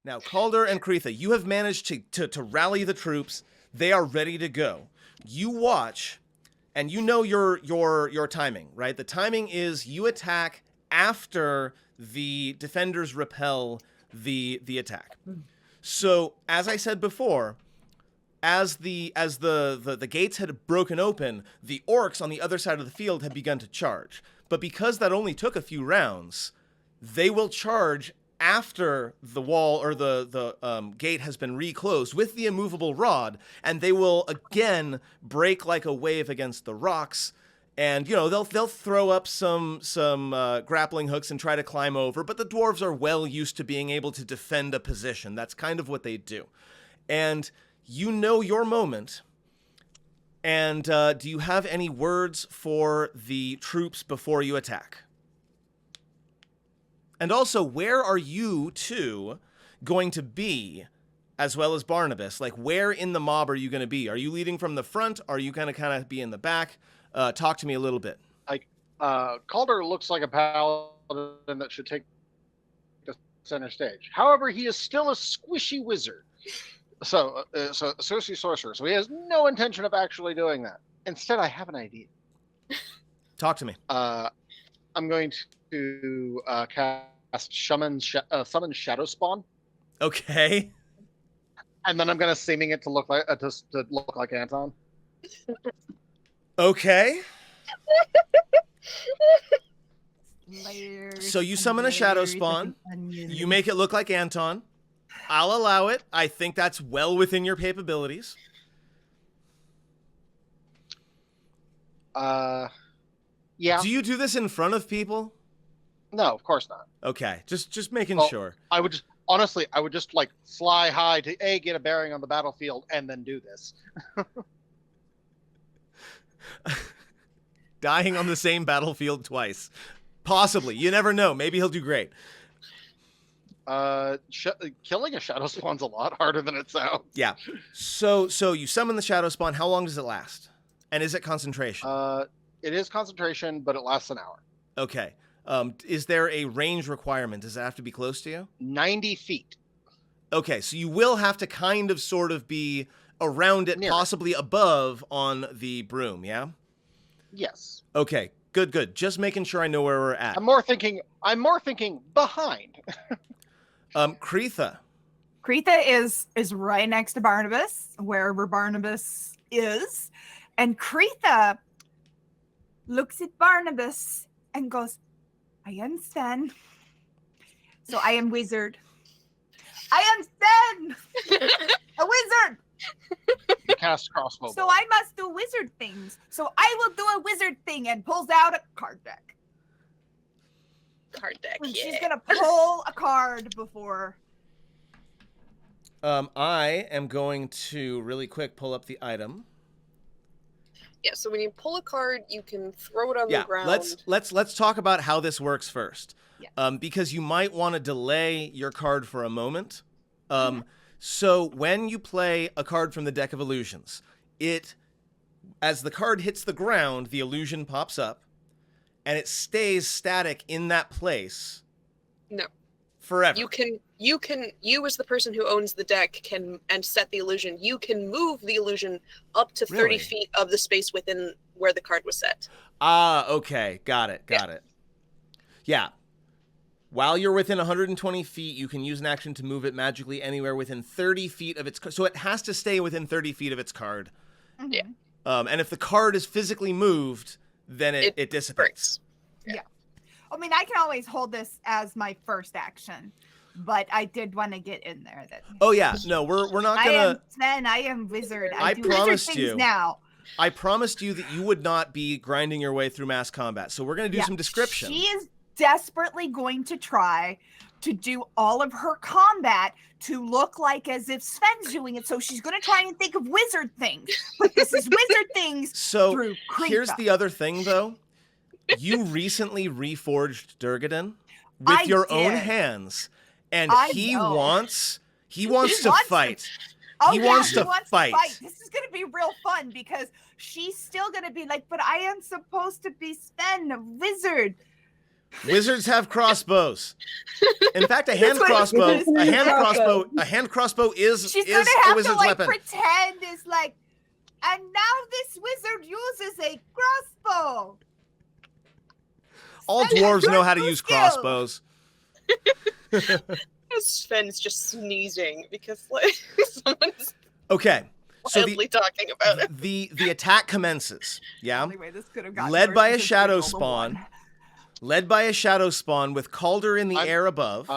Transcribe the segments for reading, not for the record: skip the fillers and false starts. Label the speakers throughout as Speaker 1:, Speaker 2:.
Speaker 1: Now, Calder and Kretha, you have managed to rally the troops. They are ready to go. You watch, and you know your timing, right? The timing is you attack after the defenders repel the attack. So, as I said before, as the gates had broken open, the orcs on the other side of the field had begun to charge. But because that only took a few rounds, they will charge after the wall or the gate has been reclosed with the immovable rod, and they will again break like a wave against the rocks. And, you know, they'll throw up some grappling hooks and try to climb over, but the dwarves are well used to being able to defend a position. That's kind of what they do. And you know your moment. And do you have any words for the troops before you attack? And also, where are you two going to be, as well as Barnabas? Like, where in the mob are you going to be? Are you leading from the front? Are you going to kind of be in the back? Talk to me a little bit.
Speaker 2: Calder looks like a paladin that should take the center stage. However, he is still a squishy wizard. So associate sorcerer. So he has no intention of actually doing that. Instead, I have an idea.
Speaker 1: Talk to me.
Speaker 2: I'm going to cast summon Shadow Spawn.
Speaker 1: Okay.
Speaker 2: And then I'm going to seeming it to look like Anton.
Speaker 1: Okay.
Speaker 3: Layers
Speaker 1: So you summon a Shadow Spawn. You make it look like Anton. I'll allow it. I think that's well within your capabilities.
Speaker 2: Yeah.
Speaker 1: Do you do this in front of people?
Speaker 2: No, of course not.
Speaker 1: Okay, just making sure.
Speaker 2: I would just like fly high to get a bearing on the battlefield and then do this.
Speaker 1: Dying on the same battlefield twice. Possibly. You never know. Maybe he'll do great.
Speaker 2: Killing a Shadow Spawn's a lot harder than it sounds.
Speaker 1: Yeah. So you summon the Shadow Spawn. How long does it last? And is it concentration?
Speaker 2: It is concentration, but it lasts an hour.
Speaker 1: Okay. Is there a range requirement? Does it have to be close to you?
Speaker 2: 90 feet.
Speaker 1: Okay, so you will have to kind of sort of be around it, possibly above on the broom, yeah?
Speaker 2: Yes.
Speaker 1: Okay, good. Just making sure I know where we're at.
Speaker 2: I'm more thinking behind.
Speaker 1: Kretha.
Speaker 3: Kretha is right next to Barnabas, wherever Barnabas is. And Kretha looks at Barnabas and goes, I understand. So I am wizard. I understand. A wizard.
Speaker 2: You cast crossbow.
Speaker 3: So I must do wizard things. So I will do a wizard thing and pulls out a card deck. And she's going to pull a card before.
Speaker 1: I am going to really quick pull up the item.
Speaker 4: Yeah, so when you pull a card, you can throw it on the ground.
Speaker 1: Let's talk about how this works first.
Speaker 3: Yeah.
Speaker 1: Because you might want to delay your card for a moment. So when you play a card from the deck of illusions, as the card hits the ground, the illusion pops up, and it stays static in that place.
Speaker 4: No.
Speaker 1: Forever.
Speaker 4: You as the person who owns the deck and set the illusion, you can move the illusion up to 30 feet of the space within where the card was set.
Speaker 1: Okay. Got it. Yeah. While you're within 120 feet, you can use an action to move it magically anywhere within 30 feet of its card. So it has to stay within 30 feet of its card.
Speaker 3: Mm-hmm.
Speaker 4: Yeah.
Speaker 1: And if the card is physically moved, then it dissipates.
Speaker 3: Yeah. I mean, I can always hold this as my first action, but I did want to get in there.
Speaker 1: Oh yeah, no, we're not gonna.
Speaker 3: I am wizard.
Speaker 1: I
Speaker 3: do
Speaker 1: promised
Speaker 3: wizard things
Speaker 1: you
Speaker 3: now.
Speaker 1: I promised you that you would not be grinding your way through mass combat. So we're gonna do some description.
Speaker 3: She is desperately going to try to do all of her combat to look like as if Sven's doing it. So she's going to try and think of wizard things. But this is wizard things through Kretha.
Speaker 1: Here's the other thing, though. You recently reforged Durgadan with your own hands, and he wants to fight. He wants to fight.
Speaker 3: This is going to be real fun because she's still going to be like, but I am supposed to be Sven, a wizard.
Speaker 1: Wizards have crossbows. In fact, a hand
Speaker 3: what-
Speaker 1: crossbow is
Speaker 3: She's gonna
Speaker 1: a
Speaker 3: have
Speaker 1: wizard's
Speaker 3: to like
Speaker 1: weapon.
Speaker 3: pretend it's like, and now this wizard uses a crossbow.
Speaker 1: All
Speaker 3: Spell
Speaker 1: dwarves
Speaker 3: your
Speaker 1: know how to
Speaker 3: new
Speaker 1: use
Speaker 3: skill.
Speaker 1: crossbows.
Speaker 4: Sven's just sneezing because like someone's
Speaker 1: Okay, so
Speaker 4: wildly talking about it.
Speaker 1: the attack commences. Yeah,
Speaker 3: Only way this could have gotten
Speaker 1: led
Speaker 3: worse
Speaker 1: by a
Speaker 3: is if we
Speaker 1: shadow
Speaker 3: rolled a
Speaker 1: spawn.
Speaker 3: one.
Speaker 1: Led by a shadow spawn with Calder in the air above.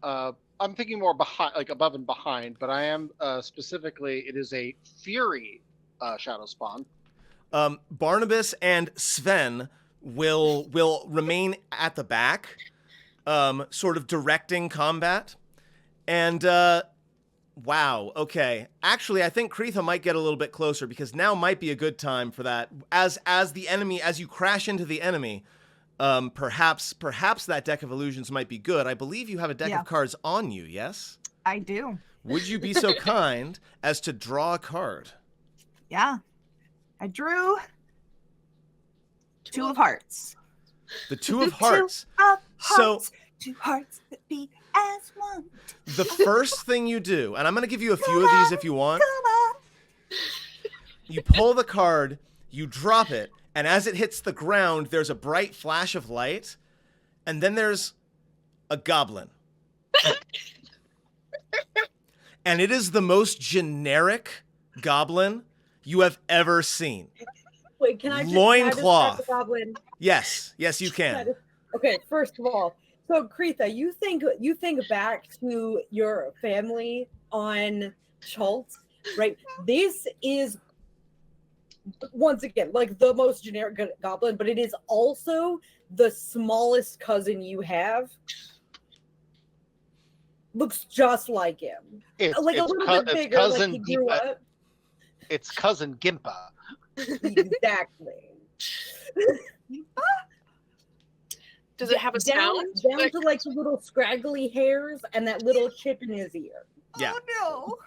Speaker 2: I'm thinking more behind, like above and behind, but I am specifically. It is a Fury shadow spawn.
Speaker 1: Barnabas and Sven will remain at the back, sort of directing combat. And wow, okay. Actually, I think Kreitha might get a little bit closer because now might be a good time for that. As the enemy, as you crash into the enemy, perhaps that deck of illusions might be good. I believe you have a deck
Speaker 3: Yeah.
Speaker 1: of cards on you, yes?
Speaker 3: I do.
Speaker 1: Would you be so kind as to draw a card?
Speaker 3: Yeah. I drew two of hearts.
Speaker 1: The two of hearts.
Speaker 3: Two of
Speaker 1: So-
Speaker 3: hearts. Two hearts that beat as one.
Speaker 1: The first thing you do, and I'm going to give you a few of these if you want.
Speaker 3: Come on.
Speaker 1: You pull the card, you drop it, and as it hits the ground, there's a bright flash of light, and then there's a goblin. And it is the most generic goblin you have ever seen.
Speaker 5: Wait, can I just
Speaker 1: Loincloth.
Speaker 5: describe the goblin?
Speaker 1: Yes, you can.
Speaker 5: Okay, first of all, so Kreitha, you think back to your family on Schultz, right? This is once again like the most generic goblin, but it is also the smallest cousin you have. Looks just like him, like a little bit bigger, like he grew up.
Speaker 2: It's cousin Gimpa.
Speaker 5: Exactly.
Speaker 4: Does it have a sound?
Speaker 5: Down to like the little scraggly hairs and that little chip in his ear.
Speaker 1: Yeah.
Speaker 3: Oh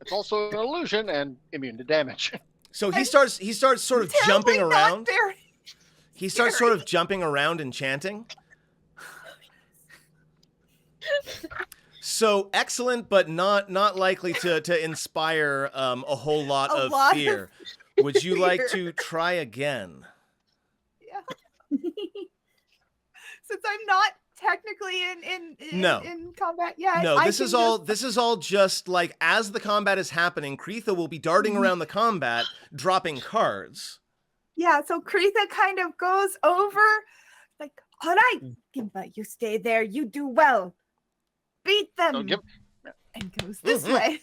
Speaker 2: It's also an illusion and immune to damage.
Speaker 1: So he starts sort of jumping
Speaker 3: Terribly not
Speaker 1: around.
Speaker 3: very-
Speaker 1: He starts sort of jumping around and chanting. So excellent, but not likely to inspire a whole lot
Speaker 3: A
Speaker 1: of
Speaker 3: lot of
Speaker 1: fear. Would you like
Speaker 3: fear.
Speaker 1: to try again?
Speaker 3: Yeah. Since I'm not technically in
Speaker 1: No.
Speaker 3: in combat yet.
Speaker 1: No,
Speaker 3: I
Speaker 1: this
Speaker 3: can
Speaker 1: is all
Speaker 3: just-
Speaker 1: this is all just like as the combat is happening, Kreitha will be darting around the combat, dropping cards.
Speaker 3: Yeah, so Kreitha kind of goes over, like, all right, Gimba, you stay there, you do well. Beat them.
Speaker 2: So Gim-
Speaker 3: And goes this
Speaker 1: Mhm.
Speaker 3: way.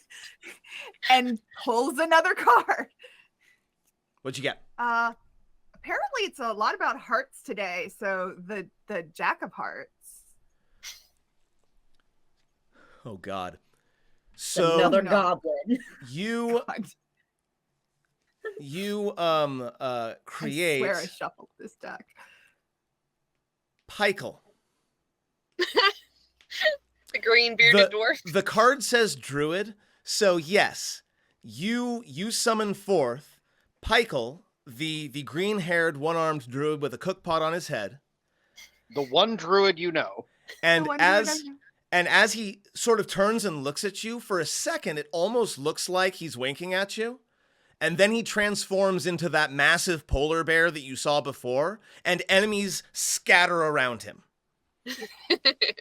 Speaker 3: And pulls another card.
Speaker 1: What'd you get?
Speaker 3: Apparently it's a lot about hearts today, so the Jack of Hearts.
Speaker 1: Oh God. So
Speaker 5: Another
Speaker 3: No.
Speaker 5: goblin.
Speaker 1: you create
Speaker 3: I swear I shuffled this deck.
Speaker 1: Peikel.
Speaker 4: The green bearded dwarf.
Speaker 1: The card says druid, so yes, you summon forth Peikel, the green-haired, one-armed druid with a cookpot on his head,
Speaker 2: The one druid you know.
Speaker 1: and
Speaker 3: The one druid
Speaker 1: as
Speaker 3: I know.
Speaker 1: and as he sort of turns and looks at you for a second, it almost looks like he's winking at you. And then he transforms into that massive polar bear that you saw before, and enemies scatter around him.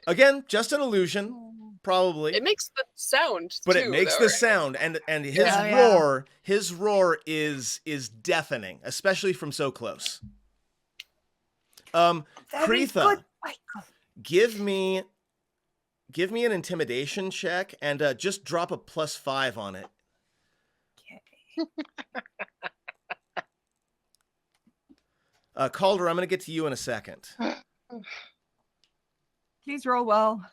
Speaker 1: Again, just an illusion, probably.
Speaker 4: It makes the sound,
Speaker 1: But
Speaker 4: too,
Speaker 1: it makes
Speaker 4: though,
Speaker 1: the
Speaker 4: right?
Speaker 1: sound, and his
Speaker 3: Yeah, yeah.
Speaker 1: roar is deafening, especially from so close.
Speaker 3: Very
Speaker 1: Kreitha,
Speaker 3: good, Michael.
Speaker 1: give me an intimidation check and just drop a +5 on it. Calder, I'm going to get to you in a second.
Speaker 3: Please roll well.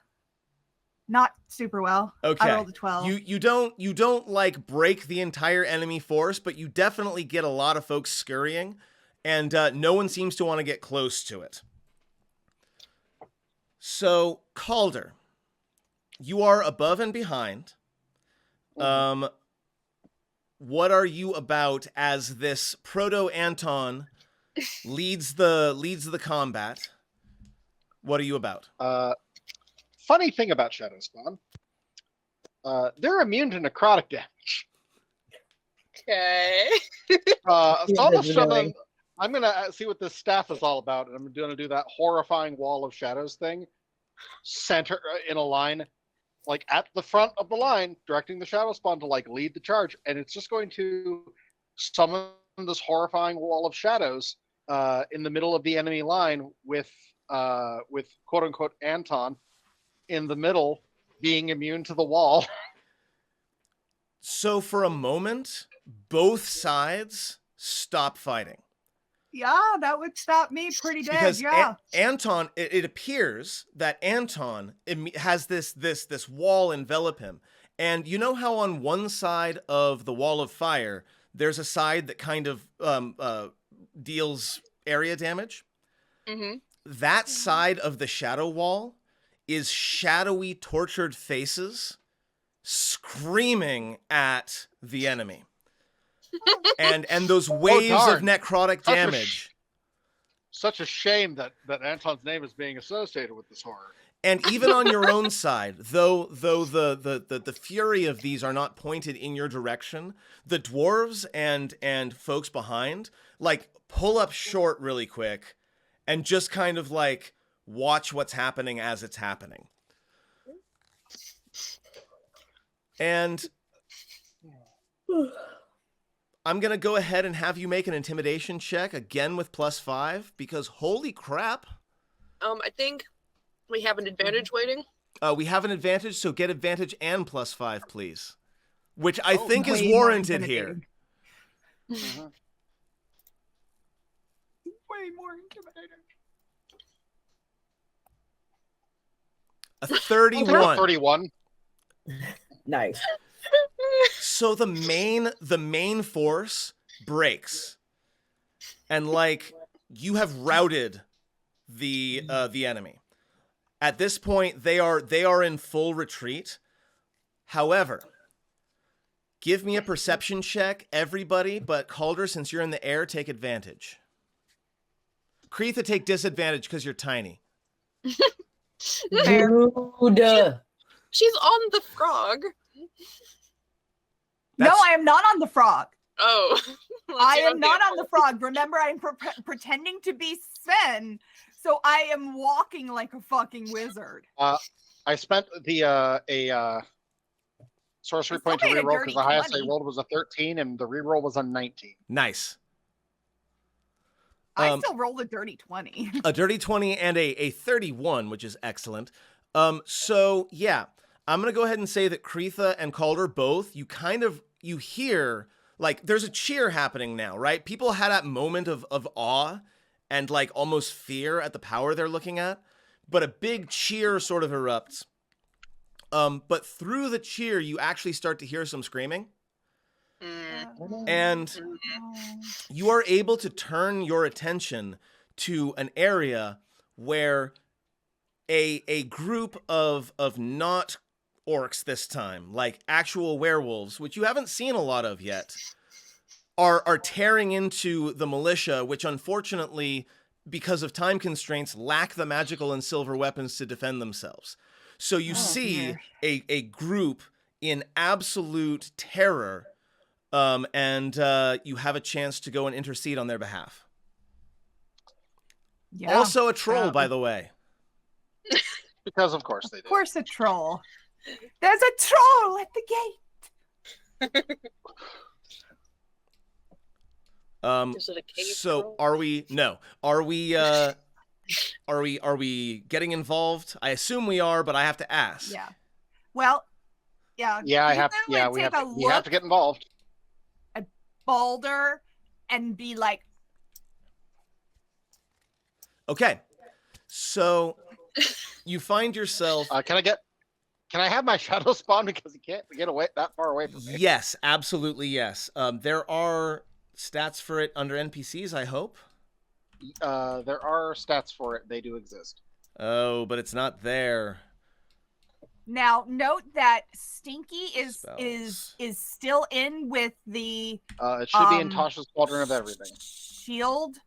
Speaker 3: Not super well.
Speaker 1: Okay.
Speaker 3: I rolled a 12.
Speaker 1: You don't like break the entire enemy force, but you definitely get a lot of folks scurrying, and no one seems to want to get close to it. So, Calder, you are above and behind. What are you about as this Proto-Anton leads the combat. What are you about?
Speaker 2: Funny thing about Shadow Spawn, they're immune to necrotic damage.
Speaker 4: Okay.
Speaker 2: So I'll just summon. I'm gonna see what this staff is all about, and I'm gonna do that horrifying wall of shadows thing, center in a line, like at the front of the line, directing the Shadow Spawn to like lead the charge, and it's just going to summon this horrifying wall of shadows in the middle of the enemy line with quote unquote Anton in the middle being immune to the wall.
Speaker 1: So for a moment, both sides stop fighting.
Speaker 3: Yeah, that would stop me pretty dead.
Speaker 1: Because
Speaker 3: Yeah.
Speaker 1: Anton, it appears that Anton has this wall envelop him. And you know how on one side of the wall of fire, there's a side that kind of deals area damage?
Speaker 4: Mm-hmm.
Speaker 1: That side of the shadow wall is shadowy, tortured faces screaming at the enemy. And those waves of necrotic damage.
Speaker 2: Such a shame that Anton's name is being associated with this horror.
Speaker 1: And even on your own side, though the fury of these are not pointed in your direction, the dwarves and folks behind like pull up short really quick and just kind of like watch what's happening as it's happening. And I'm going to go ahead and have you make an intimidation check again with +5 because holy crap.
Speaker 4: I think we have an advantage waiting.
Speaker 1: We have an advantage, so get advantage and +5, please. Which I think is
Speaker 3: way more
Speaker 1: warranted here.
Speaker 3: intimidating. Way more intimidating.
Speaker 1: A 31.
Speaker 2: 31.
Speaker 5: Nice.
Speaker 1: So the main force breaks. And like you have routed the enemy. At this point they are in full retreat. However, give me a perception check, everybody, but Calder, since you're in the air, take advantage. Kreetha, take disadvantage because you're tiny.
Speaker 5: Rude.
Speaker 4: She's on the frog.
Speaker 3: No, I am not on the frog.
Speaker 4: Oh.
Speaker 3: I am not on the frog. Remember, I'm pretending to be Sven, so I am walking like a fucking wizard.
Speaker 2: I spent a sorcery point to
Speaker 3: made a
Speaker 2: reroll
Speaker 3: dirty
Speaker 2: because the highest
Speaker 3: 20.
Speaker 2: I rolled was a 13 and the reroll was a 19.
Speaker 1: Nice.
Speaker 3: I still rolled a dirty 20.
Speaker 1: A dirty 20 and a 31, which is excellent. So yeah, I'm going to go ahead and say that Kreetha and Calder both, you hear, like, there's a cheer happening now, right? People had that moment of awe and, like, almost fear at the power they're looking at. But a big cheer sort of erupts. But through the cheer, you actually start to hear some screaming. And you are able to turn your attention to an area where a group of not orcs this time, like actual werewolves, which you haven't seen a lot of yet, are tearing into the militia, which unfortunately, because of time constraints, lack the magical and silver weapons to defend themselves. So you see a group in absolute terror, and you have a chance to go and intercede on their behalf.
Speaker 3: Yeah.
Speaker 1: Also a troll, by the way.
Speaker 2: Because of course they do.
Speaker 3: Of course, a troll. There's a troll at the gate.
Speaker 4: Is it a cave
Speaker 1: So
Speaker 4: troll?
Speaker 1: are we getting involved? I assume we are, but I have to ask.
Speaker 3: Yeah. Well, yeah.
Speaker 2: Yeah, I have.
Speaker 3: Ethan
Speaker 2: Yeah,
Speaker 3: would
Speaker 2: we have.
Speaker 3: take a
Speaker 2: You have to get involved.
Speaker 3: at Balder and be like,
Speaker 1: Okay. So you find yourself
Speaker 2: Can I have my shadow spawn because he can't get away that far away from me?
Speaker 1: Yes, absolutely yes. There are stats for it under NPCs, I hope.
Speaker 2: There are stats for it. They do exist.
Speaker 1: Oh, but it's not there.
Speaker 3: now note that Stinky is
Speaker 1: Spells.
Speaker 3: still in with the
Speaker 2: It should be in Tasha's Quadrant of Everything.
Speaker 3: shield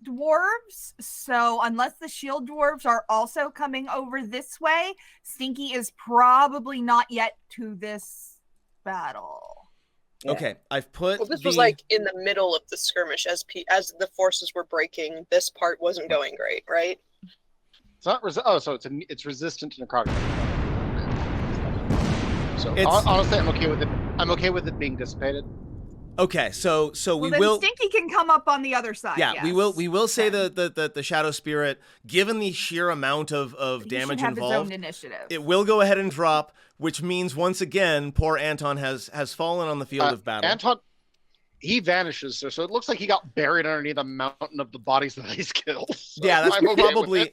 Speaker 3: dwarves, so unless the shield dwarves are also coming over this way, Stinky is probably not yet to this battle.
Speaker 5: Yeah.
Speaker 1: Okay, I've put
Speaker 4: Well, this was in the middle of the skirmish as the forces were breaking. This part wasn't going great, right?
Speaker 2: It's not so it's resistant to necrotic. So honestly, I'm okay with it. I'm okay with it being dissipated.
Speaker 1: Okay, so we
Speaker 3: then
Speaker 1: will.
Speaker 3: Stinky can come up on the other side.
Speaker 1: Yeah,
Speaker 3: yes.
Speaker 1: we will say the shadow spirit, given the sheer amount of damage
Speaker 3: have
Speaker 1: involved,
Speaker 3: his own initiative.
Speaker 1: it will go ahead and drop, which means once again poor Anton has fallen on the field of battle.
Speaker 2: Anton, he vanishes, so it looks like he got buried underneath a mountain of the bodies that he's killed. So
Speaker 1: yeah, that's
Speaker 2: okay
Speaker 1: probably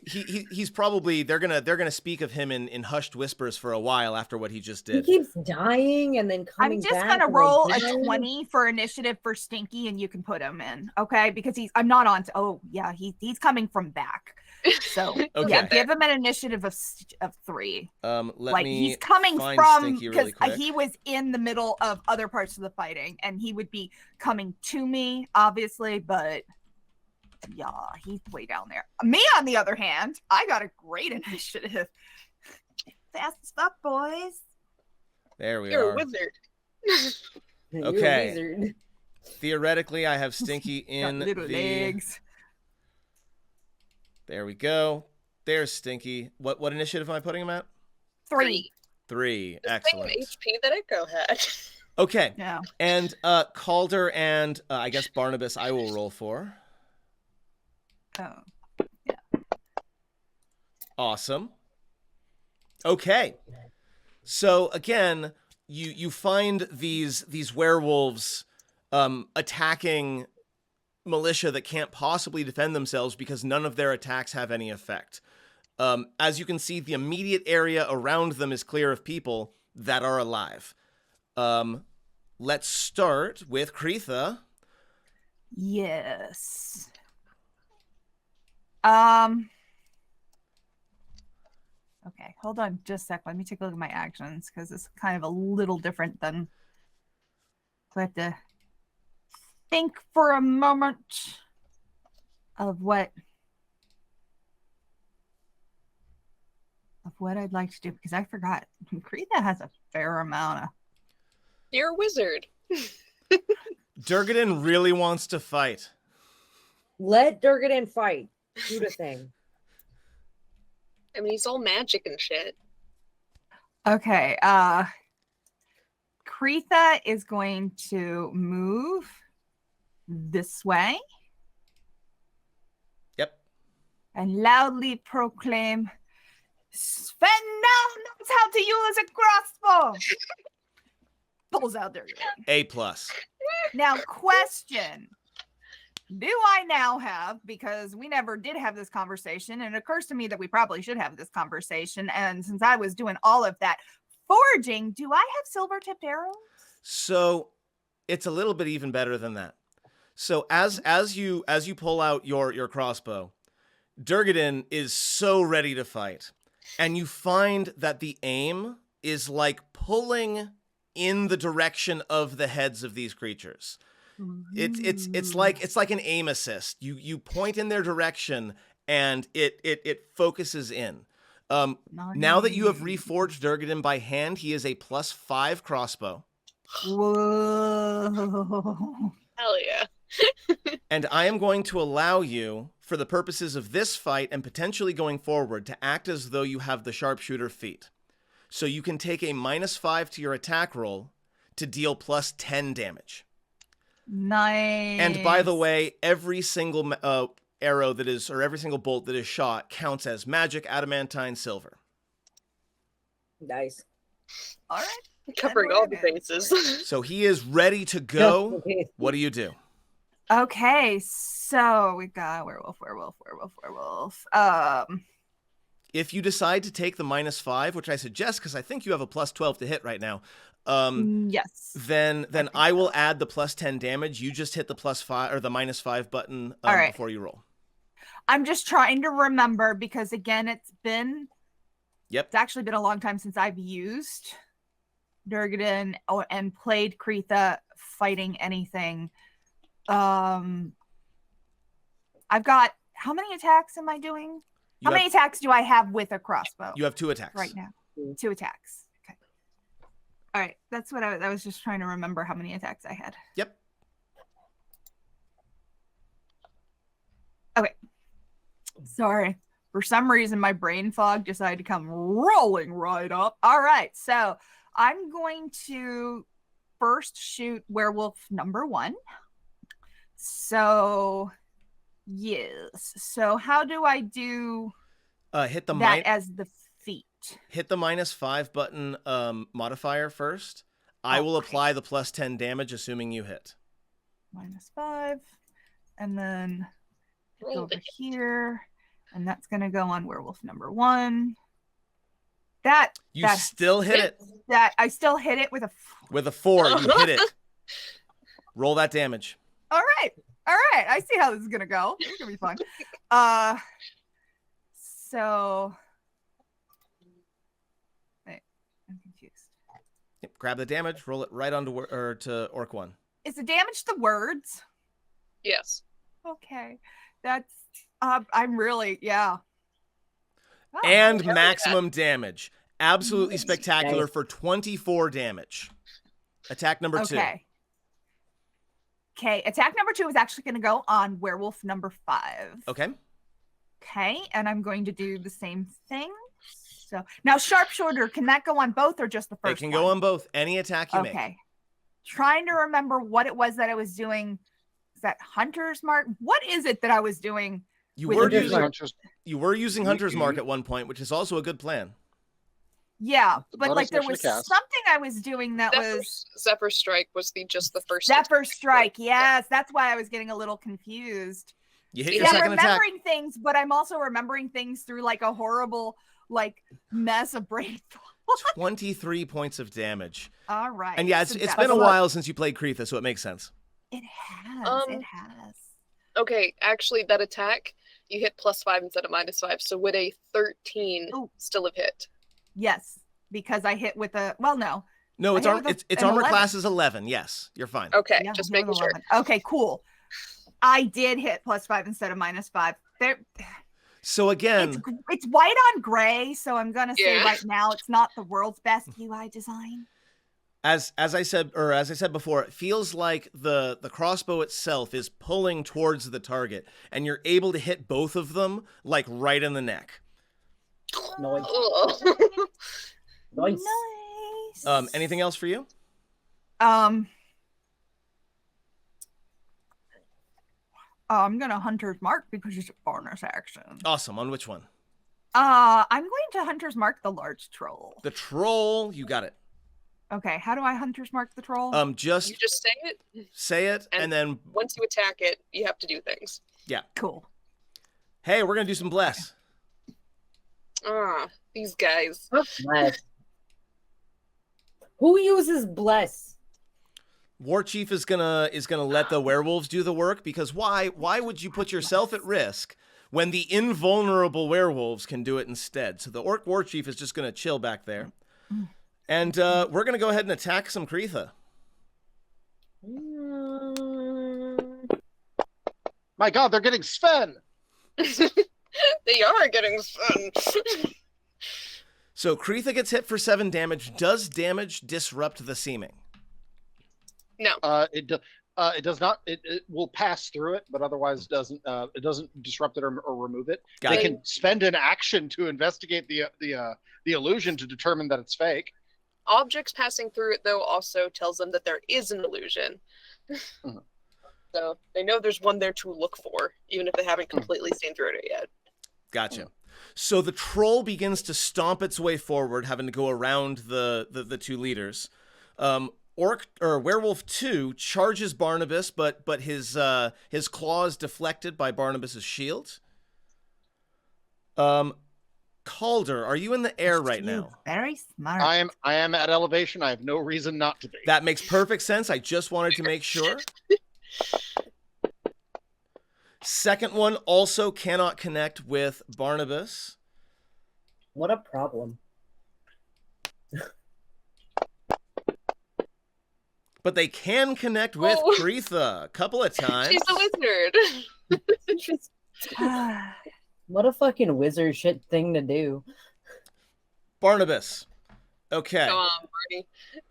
Speaker 1: he's probably they're gonna speak of him in hushed whispers for a while after what he just did.
Speaker 5: He keeps dying and then coming back.
Speaker 3: I'm just gonna roll a 20 for initiative for Stinky, and you can put him in, okay? Because I'm not on. Oh yeah, he's coming from back. So
Speaker 1: Okay.
Speaker 3: yeah, give him an initiative of 3.
Speaker 1: Let me
Speaker 3: he's coming
Speaker 1: find
Speaker 3: from
Speaker 1: Stinky
Speaker 3: because
Speaker 1: really quick.
Speaker 3: he was in the middle of other parts of the fighting, and he would be coming to me, obviously, but yeah, he's way down there. Me, on the other hand, I got a great initiative. Fast as fuck, boys.
Speaker 1: There we
Speaker 4: You're
Speaker 1: are.
Speaker 4: a wizard.
Speaker 5: You're a
Speaker 1: Okay.
Speaker 5: wizard.
Speaker 1: Theoretically, I have Stinky in
Speaker 3: got little legs.
Speaker 1: There we go. There's Stinky. What initiative am I putting him at?
Speaker 3: 3.
Speaker 1: 3.
Speaker 4: The
Speaker 1: Excellent.
Speaker 4: same HP that Echo had.
Speaker 1: Okay.
Speaker 3: Yeah.
Speaker 1: And Calder and I guess Barnabas I will roll for.
Speaker 3: Oh.
Speaker 1: Awesome. Okay. So again, you find these werewolves attacking militia that can't possibly defend themselves because none of their attacks have any effect. As you can see, the immediate area around them is clear of people that are alive. Let's start with Kreetha.
Speaker 3: Yes. Okay, hold on just a sec. Let me take a look at my actions because it's kind of a little different than. So I have to think for a moment of what I'd like to do because I forgot. Kreetha has a fair amount of.
Speaker 4: You're a wizard.
Speaker 1: Durgadin really wants to fight.
Speaker 5: Let Durgadin fight. Do the thing.
Speaker 4: I mean, he's all magic and shit.
Speaker 3: Okay, Kreetha is going to move this way.
Speaker 1: Yep.
Speaker 3: And loudly proclaim, Sven now knows how to use a crossbow. Pulls out their
Speaker 1: A+.
Speaker 3: Now, question. Do I now have, because we never did have this conversation, and it occurs to me that we probably should have this conversation, and since I was doing all of that foraging, do I have silver-tipped arrows?
Speaker 1: So it's a little bit even better than that. So as you pull out your crossbow, Durgadin is so ready to fight, and you find that the aim is like pulling in the direction of the heads of these creatures. It's like an aim assist. You point in their direction and it focuses in. Now that you have reforged Durgadin by hand, he is a +5 crossbow.
Speaker 3: Whoa.
Speaker 4: Hell yeah.
Speaker 1: And I am going to allow you, for the purposes of this fight and potentially going forward, to act as though you have the sharpshooter feat. So you can take a -5 to your attack roll to deal +10 damage.
Speaker 3: Nice.
Speaker 1: And by the way, every single arrow that is, or every single bolt that is shot counts as magic, adamantine, silver.
Speaker 5: Nice.
Speaker 3: All right.
Speaker 4: Covering all the bases.
Speaker 1: So he is ready to go. What do you do?
Speaker 3: Okay, so we got werewolf.
Speaker 1: If you decide to take the -5, which I suggest because I think you have a +12 to hit right now,
Speaker 3: yes.
Speaker 1: then I will add the +10 damage. You just hit the +5 or the -5 button
Speaker 3: All right.
Speaker 1: before you roll.
Speaker 3: I'm just trying to remember because again, it's actually been a long time since I've used Durgadin and played Kreetha fighting anything. I've got, how many attacks am I doing? How many attacks do I have with a crossbow?
Speaker 1: You have 2 attacks.
Speaker 3: Right now. 2 attacks. Okay. All right. That's what I was just trying to remember how many attacks I had.
Speaker 1: Yep.
Speaker 3: Okay. Sorry. For some reason, my brain fog decided to come rolling right up. All right. So I'm going to first shoot werewolf number 1. So, yes. So how do I do
Speaker 1: hit the
Speaker 3: that as the feat?
Speaker 1: Hit the -5 button modifier first. I will apply the +10 damage, assuming you hit.
Speaker 3: -5. And then go over here. And that's going to go on werewolf number 1.
Speaker 1: You still hit it.
Speaker 3: I still hit it with a
Speaker 1: 4. You hit it. Roll that damage.
Speaker 3: All right. I see how this is going to go. It's going to be fun. So wait, I'm confused.
Speaker 1: Yep, grab the damage, roll it right onto to Orc 1.
Speaker 3: Is the damage the words?
Speaker 4: Yes.
Speaker 3: Okay. That's I'm really, yeah. Oh,
Speaker 1: and maximum damage. Absolutely spectacular for 24 damage. Attack number 2.
Speaker 3: Okay, attack number 2 is actually going to go on werewolf number 5.
Speaker 1: Okay.
Speaker 3: Okay, and I'm going to do the same thing. So now sharpshooter, can that go on both or just the first?
Speaker 1: It can go on both. Any attack you make.
Speaker 3: Okay. Trying to remember what it was that I was doing. Is that Hunter's Mark? What is it that I was doing?
Speaker 1: You were using Hunter's Mark at one point, which is also a good plan.
Speaker 3: Yeah, but like there was something I was doing that was
Speaker 4: Zephyr Strike was just the first
Speaker 3: Zephyr Strike. Yes, that's why I was getting a little confused.
Speaker 1: You hit your second attack.
Speaker 3: I'm remembering things, but I'm also remembering things through like a horrible like mess of brain fog.
Speaker 1: 23 points of damage.
Speaker 3: All right.
Speaker 1: And yeah, it's been a while since you played Kreetha, so it makes sense.
Speaker 3: It has. It has.
Speaker 4: Okay, actually, that attack you hit +5 instead of -5. So would a 13 still have hit?
Speaker 3: Yes, because I hit with a no.
Speaker 1: No, it's armor class is 11. Yes, you're fine.
Speaker 4: Okay, yeah, just making sure.
Speaker 3: Okay, cool. I did hit +5 instead of -5. There.
Speaker 1: So again,
Speaker 3: it's white on gray, so I'm gonna say right now it's not the world's best UI design.
Speaker 1: As I said before, it feels like the crossbow itself is pulling towards the target, and you're able to hit both of them like right in the neck.
Speaker 5: Nice.
Speaker 3: Nice.
Speaker 1: Anything else for you?
Speaker 3: I'm gonna Hunter's Mark because it's a bonus action.
Speaker 1: Awesome. On which one?
Speaker 3: I'm going to Hunter's Mark the large troll.
Speaker 1: The troll, you got it.
Speaker 3: Okay, how do I Hunter's Mark the troll?
Speaker 4: You just say it.
Speaker 1: Say it, and then
Speaker 4: once you attack it, you have to do things.
Speaker 1: Yeah.
Speaker 3: Cool.
Speaker 1: Hey, we're gonna do some bless.
Speaker 4: These guys.
Speaker 5: Bless. Who uses bless?
Speaker 1: War Chief is gonna let the werewolves do the work, because why would you put yourself at risk when the invulnerable werewolves can do it instead? So the Orc War Chief is just gonna chill back there, and we're gonna go ahead and attack some Kreetha.
Speaker 2: My God, they're getting Sven.
Speaker 4: They are getting Sven.
Speaker 1: So Kreetha gets hit for 7 damage. Does damage disrupt the seeming?
Speaker 4: No.
Speaker 2: It does not. It will pass through it, but otherwise doesn't. It doesn't disrupt it or remove it. They can spend an action to investigate the illusion to determine that it's fake.
Speaker 4: Objects passing through it, though, also tells them that there is an illusion. So they know there's one there to look for, even if they haven't completely seen through it yet.
Speaker 1: Gotcha. So the troll begins to stomp its way forward, having to go around the two leaders. Werewolf 2 charges Barnabas, but his claws deflected by Barnabas's shield. Calder, are you in the air right now?
Speaker 3: Very smart.
Speaker 2: I am at elevation. I have no reason not to be.
Speaker 1: That makes perfect sense. I just wanted to make sure. Second one also cannot connect with Barnabas.
Speaker 5: What a problem.
Speaker 1: But they can connect with Kreetha a couple of times.
Speaker 4: She's a wizard.
Speaker 5: What a fucking wizard shit thing to do.
Speaker 1: Barnabas. Okay.
Speaker 4: Come on,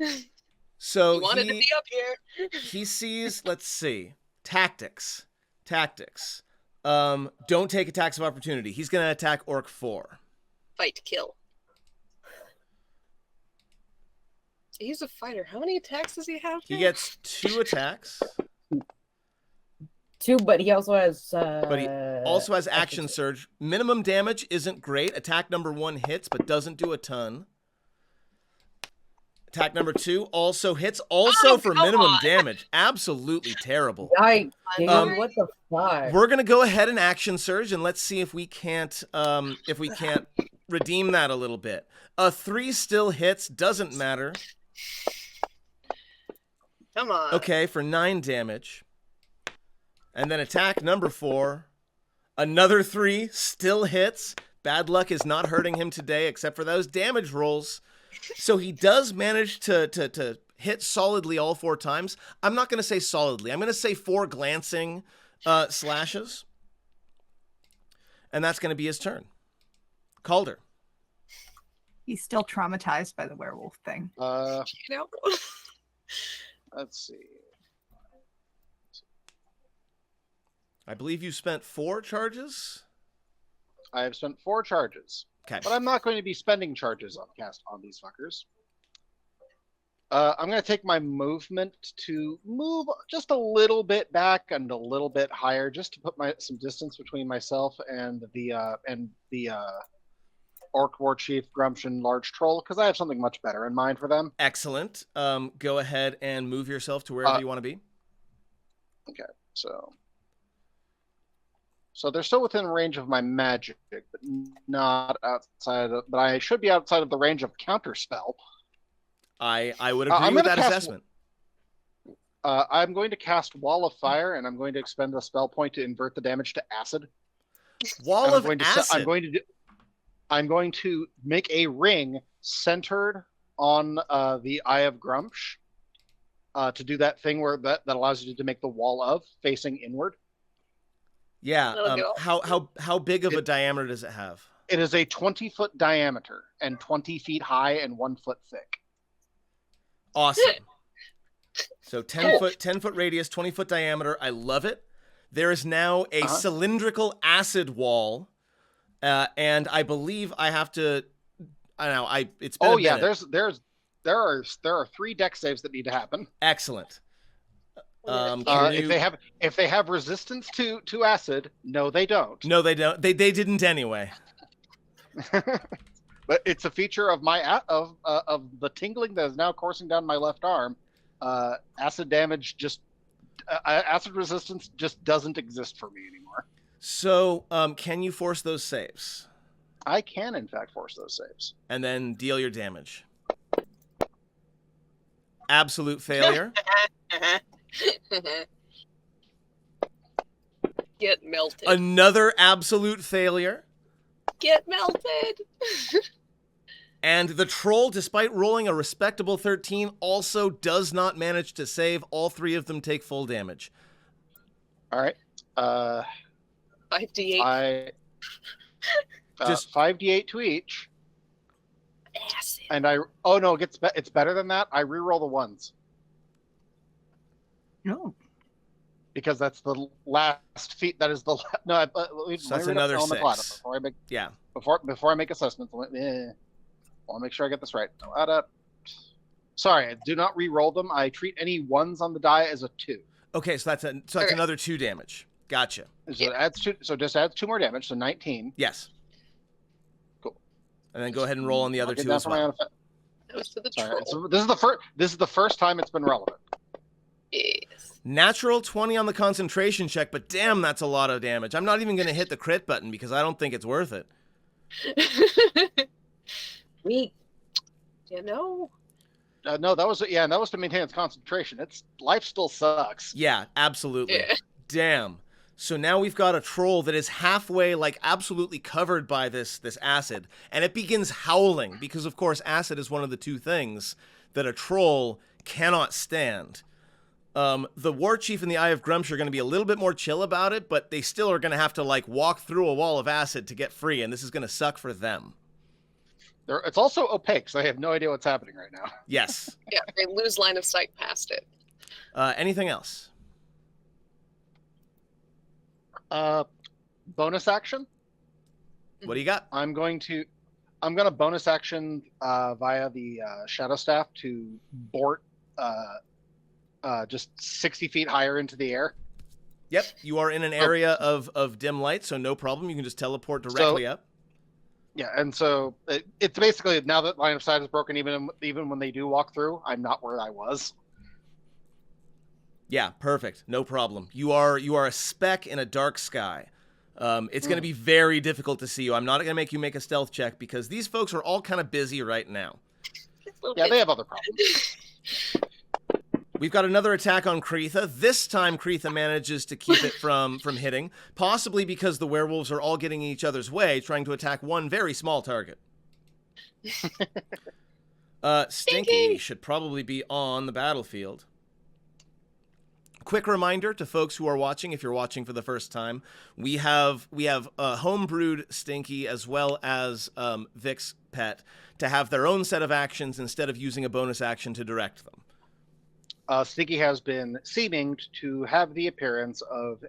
Speaker 4: Marty.
Speaker 1: So
Speaker 4: You wanted to be up here.
Speaker 1: he sees, let's see, tactics. Don't take attacks of opportunity. He's going to attack Orc 4.
Speaker 4: Fight, kill. He's a fighter. How many attacks does he have?
Speaker 1: He gets 2 attacks.
Speaker 5: 2, but he also has.
Speaker 1: But he also has action surge. Minimum damage isn't great. Attack number 1 hits, but doesn't do a ton. Attack number 2 also hits, also for minimum damage. Absolutely terrible.
Speaker 5: What the fuck?
Speaker 1: We're gonna go ahead and action surge, and let's see if we can't redeem that a little bit. A 3 still hits, doesn't matter.
Speaker 4: Come on.
Speaker 1: Okay, for 9 damage. And then attack number 4. Another 3 still hits. Bad luck is not hurting him today, except for those damage rolls. So he does manage to hit solidly all 4 times. I'm not going to say solidly. I'm going to say 4 glancing slashes. And that's going to be his turn. Calder.
Speaker 3: He's still traumatized by the werewolf thing.
Speaker 2: Let's see.
Speaker 1: I believe you spent 4 charges?
Speaker 2: I have spent 4 charges.
Speaker 1: Okay.
Speaker 2: But I'm not going to be spending charges on these fuckers. I'm going to take my movement to move just a little bit back and a little bit higher, just to put some distance between myself and the Orc War Chief Grumption Large Troll, because I have something much better in mind for them.
Speaker 1: Excellent. Go ahead and move yourself to wherever you want to be.
Speaker 2: Okay, so they're still within range of my magic, but not outside of. But I should be outside of the range of counterspell.
Speaker 1: I would agree with that assessment.
Speaker 2: I'm going to cast Wall of Fire, and I'm going to expend a spell point to invert the damage to acid.
Speaker 1: Wall of acid.
Speaker 2: I'm going to make a ring centered on the Eye of Grumpsh to do that thing where that allows you to make the wall of facing inward.
Speaker 1: Yeah. How big of a diameter does it have?
Speaker 2: It is a 20-foot diameter and 20 feet high and 1 foot thick.
Speaker 1: Awesome. So 10 foot radius, 20-foot diameter. I love it. There is now a cylindrical acid wall, and I believe I have to. I don't know. It's been a minute.
Speaker 2: There are 3 deck saves that need to happen.
Speaker 1: Excellent.
Speaker 2: If they have resistance to acid, no, they don't.
Speaker 1: No, they don't. They didn't anyway.
Speaker 2: But it's a feature of my of the tingling that is now coursing down my left arm. Acid damage acid resistance just doesn't exist for me anymore.
Speaker 1: So, can you force those saves?
Speaker 2: I can, in fact, force those saves.
Speaker 1: And then deal your damage. Absolute failure.
Speaker 4: Get melted.
Speaker 1: Another absolute failure.
Speaker 4: Get melted.
Speaker 1: And the troll, despite rolling a respectable 13, also does not manage to save. All 3 of them take full damage.
Speaker 2: All right.
Speaker 4: 5d8.
Speaker 2: Just 5d8 to each.
Speaker 4: Acid.
Speaker 2: And it's better than that. I reroll the ones.
Speaker 3: No.
Speaker 2: Because that's the last feat. That is the no.
Speaker 1: So that's another 6.
Speaker 2: Before I make assessments, I want to make sure I get this right. Sorry, I do not re-roll them. I treat any 1s on the die as a 2.
Speaker 1: Okay, so that's another 2 damage. Gotcha.
Speaker 2: So it adds 2. So just adds 2 more damage. So 19.
Speaker 1: Yes.
Speaker 2: Cool.
Speaker 1: And then go ahead and roll on the other 2 as well.
Speaker 4: That was to the
Speaker 2: Sorry,
Speaker 4: troll.
Speaker 2: so this is the first time it's been relevant.
Speaker 4: Yes.
Speaker 1: Natural 20 on the concentration check, but damn, that's a lot of damage. I'm not even going to hit the crit button because I don't think it's worth it.
Speaker 5: Weak.
Speaker 4: No,
Speaker 2: that was to maintain its concentration. Life still sucks.
Speaker 1: Yeah, absolutely.
Speaker 4: Yeah.
Speaker 1: Damn. So now we've got a troll that is halfway, absolutely covered by this acid, and it begins howling because, of course, acid is one of the 2 things that a troll cannot stand. The War Chief and the Eye of Grumsh are going to be a little bit more chill about it, but they still are going to have to like walk through a wall of acid to get free, and this is going to suck for them.
Speaker 2: It's also opaque, so they have no idea what's happening right now.
Speaker 1: Yes.
Speaker 4: Yeah, they lose line of sight past it.
Speaker 1: Anything else?
Speaker 2: Bonus action.
Speaker 1: What do you got?
Speaker 2: I'm going to bonus action via the Shadow Staff to board just 60 feet higher into the air.
Speaker 1: Yep, you are in an area of dim light, so no problem. You can just teleport directly up.
Speaker 2: Yeah, and so it's basically, now that line of sight is broken, even when they do walk through, I'm not where I was.
Speaker 1: Yeah, perfect. No problem. You are a speck in a dark sky. It's going to be very difficult to see you. I'm not going to make you make a stealth check because these folks are all kind of busy right now.
Speaker 2: Yeah, they have other problems.
Speaker 1: We've got another attack on Kreetha. This time, Kreetha manages to keep it from hitting, possibly because the werewolves are all getting in each other's way, trying to attack one very small target. Stinky should probably be on the battlefield. Quick reminder to folks who are watching, if you're watching for the first time, we have homebrewed Stinky as well as Vic's pet to have their own set of actions instead of using a bonus action to direct them.
Speaker 2: Stinky has been seeming to have the appearance of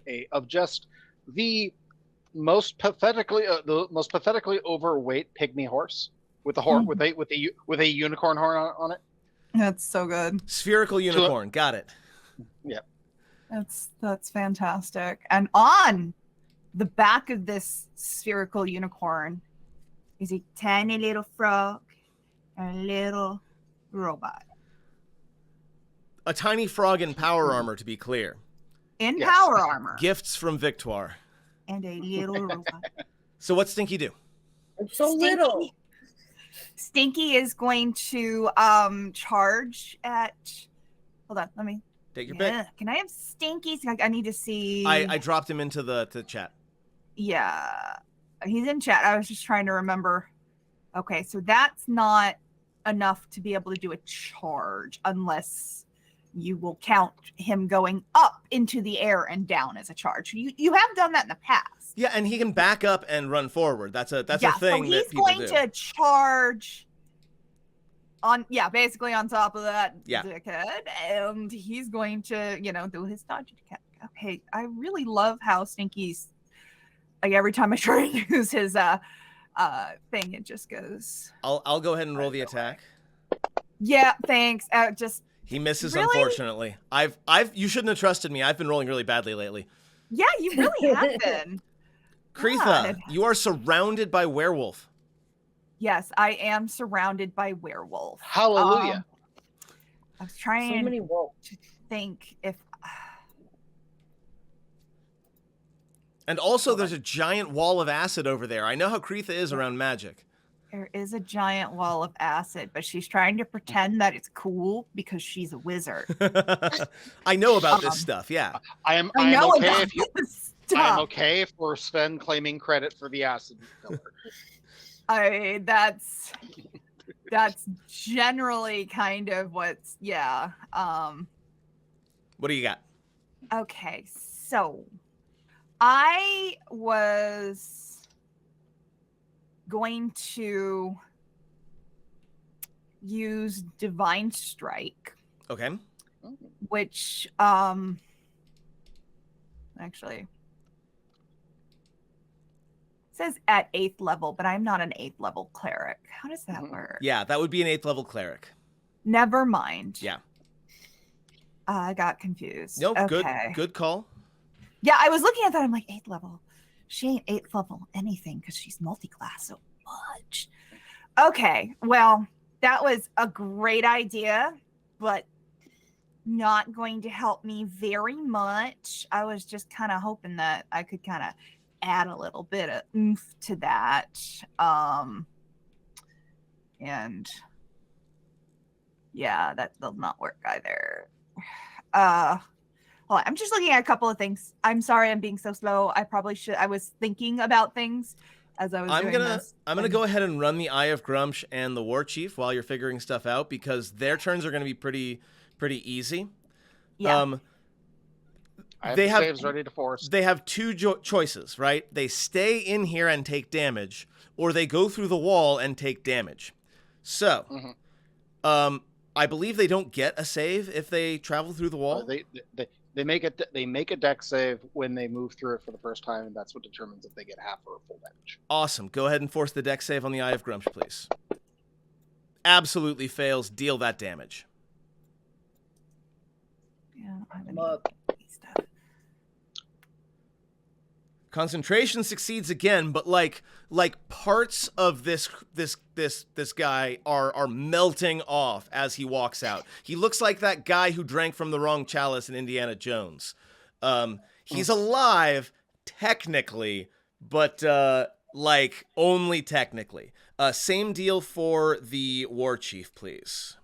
Speaker 2: just the most pathetically overweight pygmy horse with a unicorn horn on it.
Speaker 3: That's so good.
Speaker 1: Spherical unicorn, got it.
Speaker 2: Yeah.
Speaker 3: That's fantastic. And on the back of this spherical unicorn is a tiny little frog and a little robot.
Speaker 1: A tiny frog in power armor, to be clear.
Speaker 3: In power armor.
Speaker 1: Gifts from Victoire.
Speaker 3: And a little robot.
Speaker 1: So what's Stinky do?
Speaker 5: It's so little.
Speaker 3: Stinky is going to charge at... Hold on, let me...
Speaker 1: Take your pick.
Speaker 3: Can I have Stinky? I need to see...
Speaker 1: I dropped him into the chat.
Speaker 3: Yeah. He's in chat. I was just trying to remember. Okay, so that's not enough to be able to do a charge unless you will count him going up into the air and down as a charge. You have done that in the past.
Speaker 1: Yeah, and he can back up and run forward. That's a thing
Speaker 3: so he's
Speaker 1: that people
Speaker 3: going
Speaker 1: do.
Speaker 3: to charge on, basically on top of that dickhead, and he's going to, do his dodge attack. Okay, I really love how Stinky's, like, every time I try to use his thing, it just goes.
Speaker 1: I'll go ahead and roll the attack.
Speaker 3: Yeah, thanks.
Speaker 1: He misses,
Speaker 3: really?
Speaker 1: Unfortunately. You shouldn't have trusted me. I've been rolling really badly lately.
Speaker 3: Yeah, you really have been.
Speaker 1: Kreetha,
Speaker 3: God.
Speaker 1: you are surrounded by werewolf.
Speaker 3: Yes, I am surrounded by werewolf.
Speaker 2: Hallelujah.
Speaker 3: I was trying
Speaker 5: to
Speaker 3: think if...
Speaker 1: And also, there's a giant wall of acid over there. I know how Kreetha is around magic.
Speaker 3: There is a giant wall of acid, but she's trying to pretend that it's cool because she's a wizard.
Speaker 1: I know about this stuff, yeah.
Speaker 2: I am okay for Sven claiming credit for the acid filler.
Speaker 3: That's generally kind of what's
Speaker 1: What do you got?
Speaker 3: Okay, so I was going to use Divine Strike.
Speaker 1: Okay.
Speaker 3: Which actually says at 8th level, but I'm not an 8th level cleric. How does that work?
Speaker 1: Yeah, that would be an 8th level cleric.
Speaker 3: Never mind.
Speaker 1: Yeah.
Speaker 3: I got confused.
Speaker 1: Nope,
Speaker 3: okay.
Speaker 1: good call.
Speaker 3: Yeah, I was looking at that. I'm like, 8th level. She ain't 8th level anything because she's multi-class so much. Okay, well, that was a great idea, but not going to help me very much. I was just kind of hoping that I could kind of add a little bit of oomph to that. And yeah, that will not work either. Well, I'm just looking at a couple of things. I'm sorry I'm being so slow. I probably should. I was thinking about things as I was doing this.
Speaker 1: I'm gonna go ahead and run the Eye of Grumsh and the War Chief while you're figuring stuff out because their turns are gonna be pretty easy.
Speaker 3: Yeah.
Speaker 2: I have
Speaker 1: They
Speaker 2: the
Speaker 1: have-
Speaker 2: saves ready to force.
Speaker 1: They have two choices, right? They stay in here and take damage, or they go through the wall and take damage. So, I believe they don't get a save if they travel through the wall.
Speaker 2: They make a deck save when they move through it for the first time, and that's what determines if they get half or full damage.
Speaker 1: Awesome. Go ahead and force the deck save on the Eye of Grumsh, please. Absolutely fails. Deal that damage.
Speaker 3: Yeah,
Speaker 5: I'm up.
Speaker 3: stuff.
Speaker 1: Concentration succeeds again, but like parts of this guy are melting off as he walks out. He looks like that guy who drank from the wrong chalice in Indiana Jones. He's alive technically, but like only technically. Same deal for the war chief, please.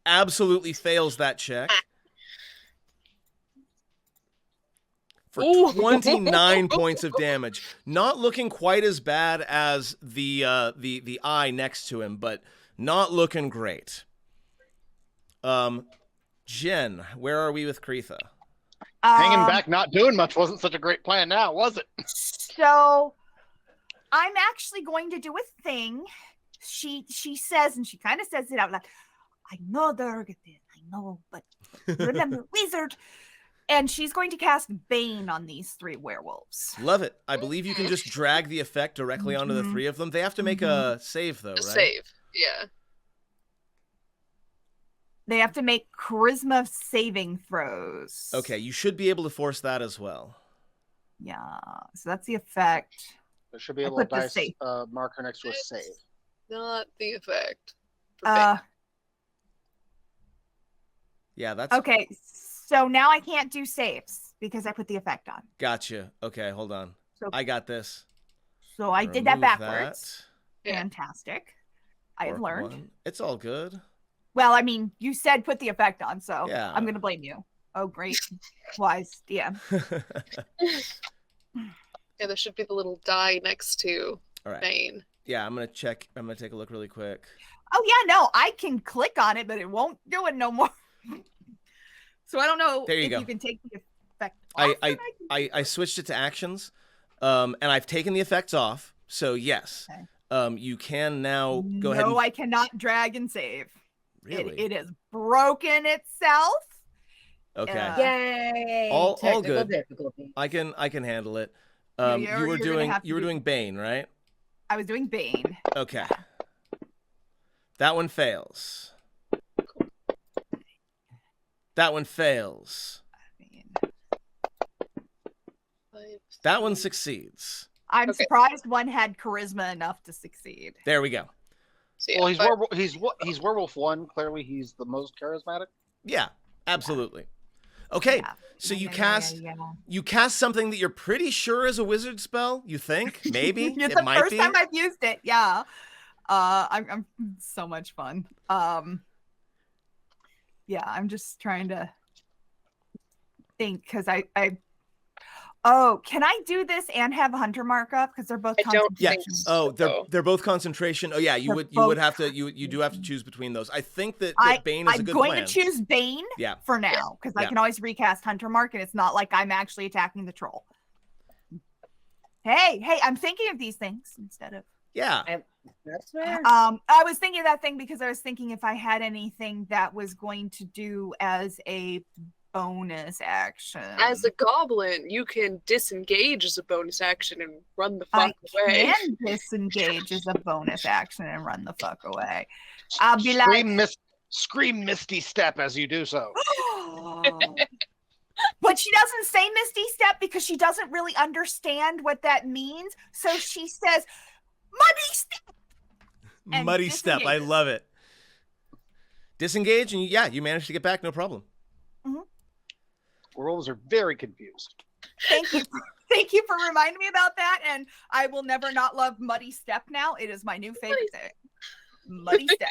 Speaker 1: Absolutely fails that check. For 29 points of damage. Not looking quite as bad as the eye next to him, but not looking great. Jen, where are we with Kreetha?
Speaker 2: Hanging back, not doing much wasn't such a great plan now, was it?
Speaker 3: So I'm actually going to do a thing. She says, and she kind of says it out loud, I know they're good, I know, but remember, wizard. And she's going to cast Bane on these 3 werewolves.
Speaker 1: Love it. I believe you can just drag the effect directly onto the 3 of them. They have to make a save, though, right?
Speaker 4: Save, yeah.
Speaker 3: They have to make charisma saving throws.
Speaker 1: Okay, you should be able to force that as well.
Speaker 3: Yeah, so that's the effect.
Speaker 2: There should be a
Speaker 3: I
Speaker 2: little
Speaker 3: put the
Speaker 2: dice
Speaker 3: save.
Speaker 2: marker next to a save.
Speaker 4: Not the effect. For
Speaker 1: Yeah, that's...
Speaker 3: Okay, so now I can't do saves because I put the effect on.
Speaker 1: Gotcha. Okay, hold on.
Speaker 3: So,
Speaker 1: I got this.
Speaker 3: So I did that
Speaker 1: Remove
Speaker 3: backwards.
Speaker 4: Yeah.
Speaker 3: Fantastic. I have
Speaker 1: Work
Speaker 3: learned.
Speaker 1: 1. It's all good.
Speaker 3: Well, I mean, you said put the effect on, so
Speaker 1: Yeah.
Speaker 3: I'm going to blame you. Oh, great. Wise DM.
Speaker 4: Yeah, there should be the little die next to
Speaker 1: All right.
Speaker 4: Bane.
Speaker 1: Yeah, I'm going to check. I'm going to take a look really quick.
Speaker 3: Oh, yeah, no, I can click on it, but it won't do it no more. So I don't know
Speaker 1: There you
Speaker 3: if
Speaker 1: go.
Speaker 3: you can take the effect off.
Speaker 1: I switched it to actions, and I've taken the effects off. So yes,
Speaker 3: Okay.
Speaker 1: you can now go ahead.
Speaker 3: No,
Speaker 1: And...
Speaker 3: I cannot drag and save.
Speaker 1: Really?
Speaker 3: It has broken itself.
Speaker 1: Okay.
Speaker 5: Yay!
Speaker 1: All
Speaker 5: Technical
Speaker 1: good.
Speaker 5: difficulty.
Speaker 1: I can handle it.
Speaker 3: Yeah,
Speaker 1: you
Speaker 3: you're
Speaker 1: were
Speaker 3: gonna
Speaker 1: doing
Speaker 3: have to
Speaker 1: Bane, right?
Speaker 3: I was doing Bane.
Speaker 1: Okay. That one fails. That one fails. That one succeeds.
Speaker 3: I'm
Speaker 4: Okay.
Speaker 3: surprised one had charisma enough to succeed.
Speaker 1: There we go.
Speaker 4: So, yeah,
Speaker 2: Well,
Speaker 4: but-
Speaker 2: he's werewolf 1. Clearly, he's the most charismatic.
Speaker 1: Yeah, absolutely. Okay,
Speaker 3: Yeah.
Speaker 1: so you
Speaker 3: Yeah,
Speaker 1: cast
Speaker 3: yeah.
Speaker 1: you cast something that you're pretty sure is a wizard spell. You think maybe
Speaker 3: It's
Speaker 1: it
Speaker 3: the
Speaker 1: might
Speaker 3: first
Speaker 1: be.
Speaker 3: time I've used it. Yeah. I'm so much fun. Yeah, I'm just trying to think because I oh, can I do this and have hunter markup because they're both
Speaker 4: I don't
Speaker 1: Yeah.
Speaker 3: concentration.
Speaker 4: think
Speaker 1: Oh,
Speaker 4: so.
Speaker 1: they're both concentration. Oh yeah, you
Speaker 3: They're
Speaker 1: would
Speaker 3: both
Speaker 1: have to you do have to choose between those. I think that Bane is a
Speaker 3: I'm
Speaker 1: good
Speaker 3: going
Speaker 1: plan.
Speaker 3: to choose Bane
Speaker 1: Yeah.
Speaker 3: for now because I
Speaker 1: Yeah.
Speaker 3: can always recast hunter mark and it's not like I'm actually attacking the troll. Hey, I'm thinking of these things instead of
Speaker 1: Yeah.
Speaker 5: That's fair.
Speaker 3: I was thinking of that thing because I was thinking if I had anything that was going to do as a bonus action.
Speaker 4: As a goblin, you can disengage as a bonus action and run the
Speaker 3: I
Speaker 4: fuck away.
Speaker 3: can disengage as a bonus action and run the fuck away. I'll be
Speaker 2: Scream Misty Step as you do so.
Speaker 3: But she doesn't say Misty Step because she doesn't really understand what that means. So she says, Muddy Step. And
Speaker 1: Muddy step. I
Speaker 3: disengages.
Speaker 1: love it. Disengage and you managed to get back, no problem.
Speaker 2: Werewolves are very confused.
Speaker 3: Thank you. Thank you for reminding me about that. And I will never not love Muddy Step now. It is my new favorite thing. Muddy Step.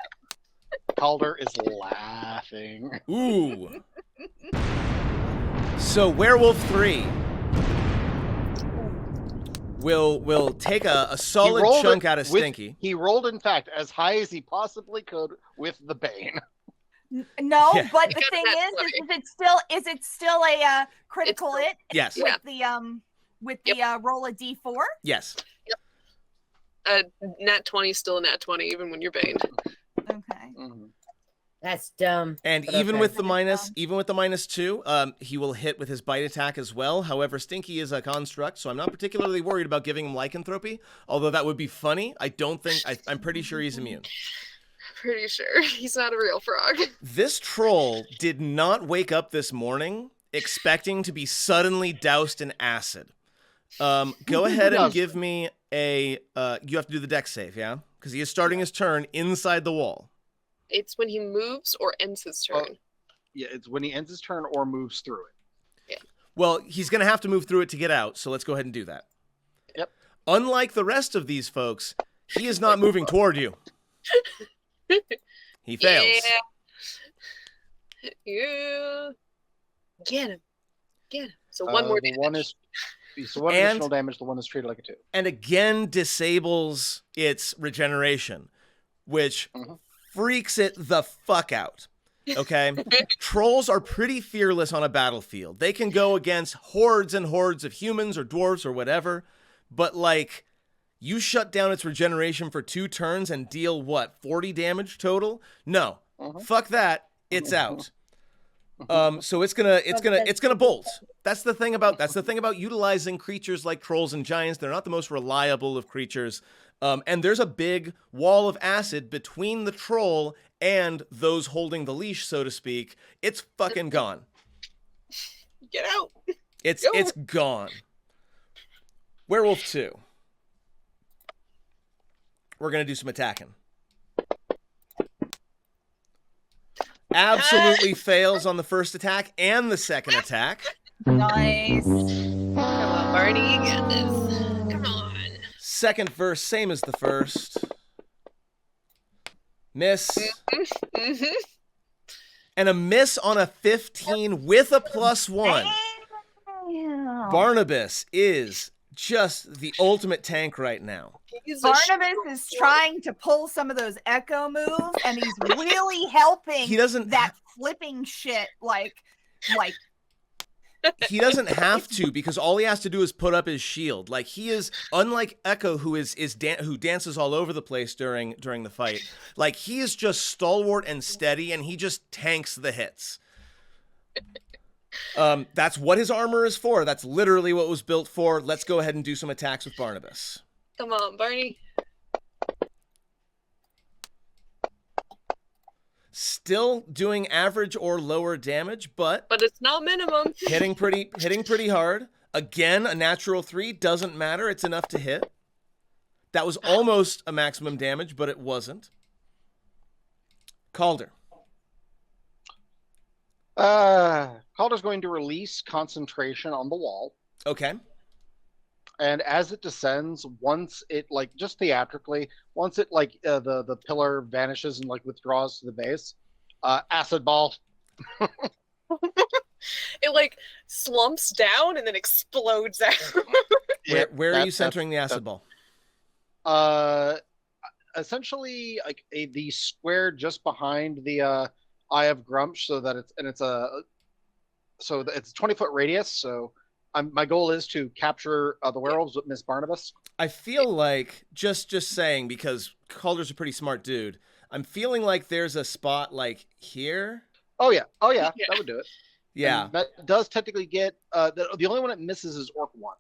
Speaker 2: Calder is laughing.
Speaker 1: Ooh. So Werewolf 3. will take a
Speaker 2: He
Speaker 1: solid
Speaker 2: rolled
Speaker 1: chunk
Speaker 2: it
Speaker 1: out of
Speaker 2: with-
Speaker 1: Stinky.
Speaker 2: He rolled, in fact, as high as he possibly could with the Bane.
Speaker 3: No,
Speaker 1: Yeah.
Speaker 3: but the
Speaker 4: Got
Speaker 3: thing
Speaker 4: that
Speaker 3: is it still a critical
Speaker 4: It's-
Speaker 3: hit
Speaker 1: Yes.
Speaker 3: with the roll a d4?
Speaker 1: Yes.
Speaker 4: Nat 20 is still a nat 20, even when you're baned.
Speaker 3: Okay.
Speaker 5: That's dumb.
Speaker 1: And
Speaker 5: But
Speaker 1: even
Speaker 5: okay.
Speaker 1: with the -2, he will hit with his bite attack as well. However, Stinky is a construct, so I'm not particularly worried about giving him lycanthropy. Although that would be funny. I don't think. I'm pretty sure he's immune.
Speaker 4: Pretty sure he's not a real frog.
Speaker 1: This troll did not wake up this morning expecting to be suddenly doused in acid. Go ahead and give me a. You have to do the dex save, yeah, because he is starting his turn inside the wall.
Speaker 4: It's when he moves or ends his turn.
Speaker 2: Yeah, it's when he ends his turn or moves through it.
Speaker 1: Well, he's going to have to move through it to get out, so let's go ahead and do that.
Speaker 2: Yep.
Speaker 1: Unlike the rest of these folks, he is not moving toward you. He fails.
Speaker 4: Yeah. Get him. So one more
Speaker 2: The
Speaker 4: damage.
Speaker 2: one is so one
Speaker 1: And-
Speaker 2: additional damage. The one is treated like a 2.
Speaker 1: And again disables its regeneration, which
Speaker 2: Mhm.
Speaker 1: freaks it the fuck out. Okay? Trolls are pretty fearless on a battlefield. They can go against hordes and hordes of humans or dwarves or whatever, but like you shut down its regeneration for 2 turns and deal what, 40 damage total? No.
Speaker 2: Mhm.
Speaker 1: Fuck that. It's out. So it's gonna bolt. That's the thing about utilizing creatures like trolls and giants. They're not the most reliable of creatures. And there's a big wall of acid between the troll and those holding the leash, so to speak. It's fucking gone.
Speaker 4: Get out.
Speaker 1: It's gone. Werewolf 2. We're gonna do some attacking. Absolutely fails on the first attack and the second attack.
Speaker 3: Nice.
Speaker 4: Come on, Barney, you got this. Come on.
Speaker 1: Second verse, same as the first. Miss.
Speaker 4: Mm-hmm.
Speaker 1: And a miss on a 15 with a +1.
Speaker 3: Damn.
Speaker 1: Barnabas is just the ultimate tank right now.
Speaker 4: He's a
Speaker 3: Barnabas is trying to pull some of those echo moves, and he's really helping
Speaker 1: He doesn't
Speaker 3: that flipping shit like
Speaker 1: he doesn't have to, because all he has to do is put up his shield. Like, he is unlike Echo, who who dances all over the place during the fight. Like, he is just stalwart and steady, and he just tanks the hits. That's what his armor is for. That's literally what it was built for. Let's go ahead and do some attacks with Barnabas.
Speaker 4: Come on, Barney.
Speaker 1: Still doing average or lower damage, but
Speaker 4: It's not minimum.
Speaker 1: hitting pretty hard. Again, a natural 3 doesn't matter. It's enough to hit. That was almost a maximum damage, but it wasn't. Calder.
Speaker 2: Calder's going to release concentration on the wall,
Speaker 1: Okay.
Speaker 2: and as it descends, once it just theatrically, once it the pillar vanishes and withdraws to the base, acid ball.
Speaker 4: It slumps down and then explodes out.
Speaker 1: Where are you centering the acid ball?
Speaker 2: Essentially the square just behind the Eye of Grumsh, so that it's a 20-foot radius. So my goal is to capture the werewolves with Miss Barnabas.
Speaker 1: I feel like, just saying, because Calder's a pretty smart dude, I'm feeling like there's a spot here.
Speaker 2: Oh yeah,
Speaker 4: Yeah.
Speaker 2: that would do it.
Speaker 1: Yeah.
Speaker 2: And that does technically get the only one it misses is Orc 1.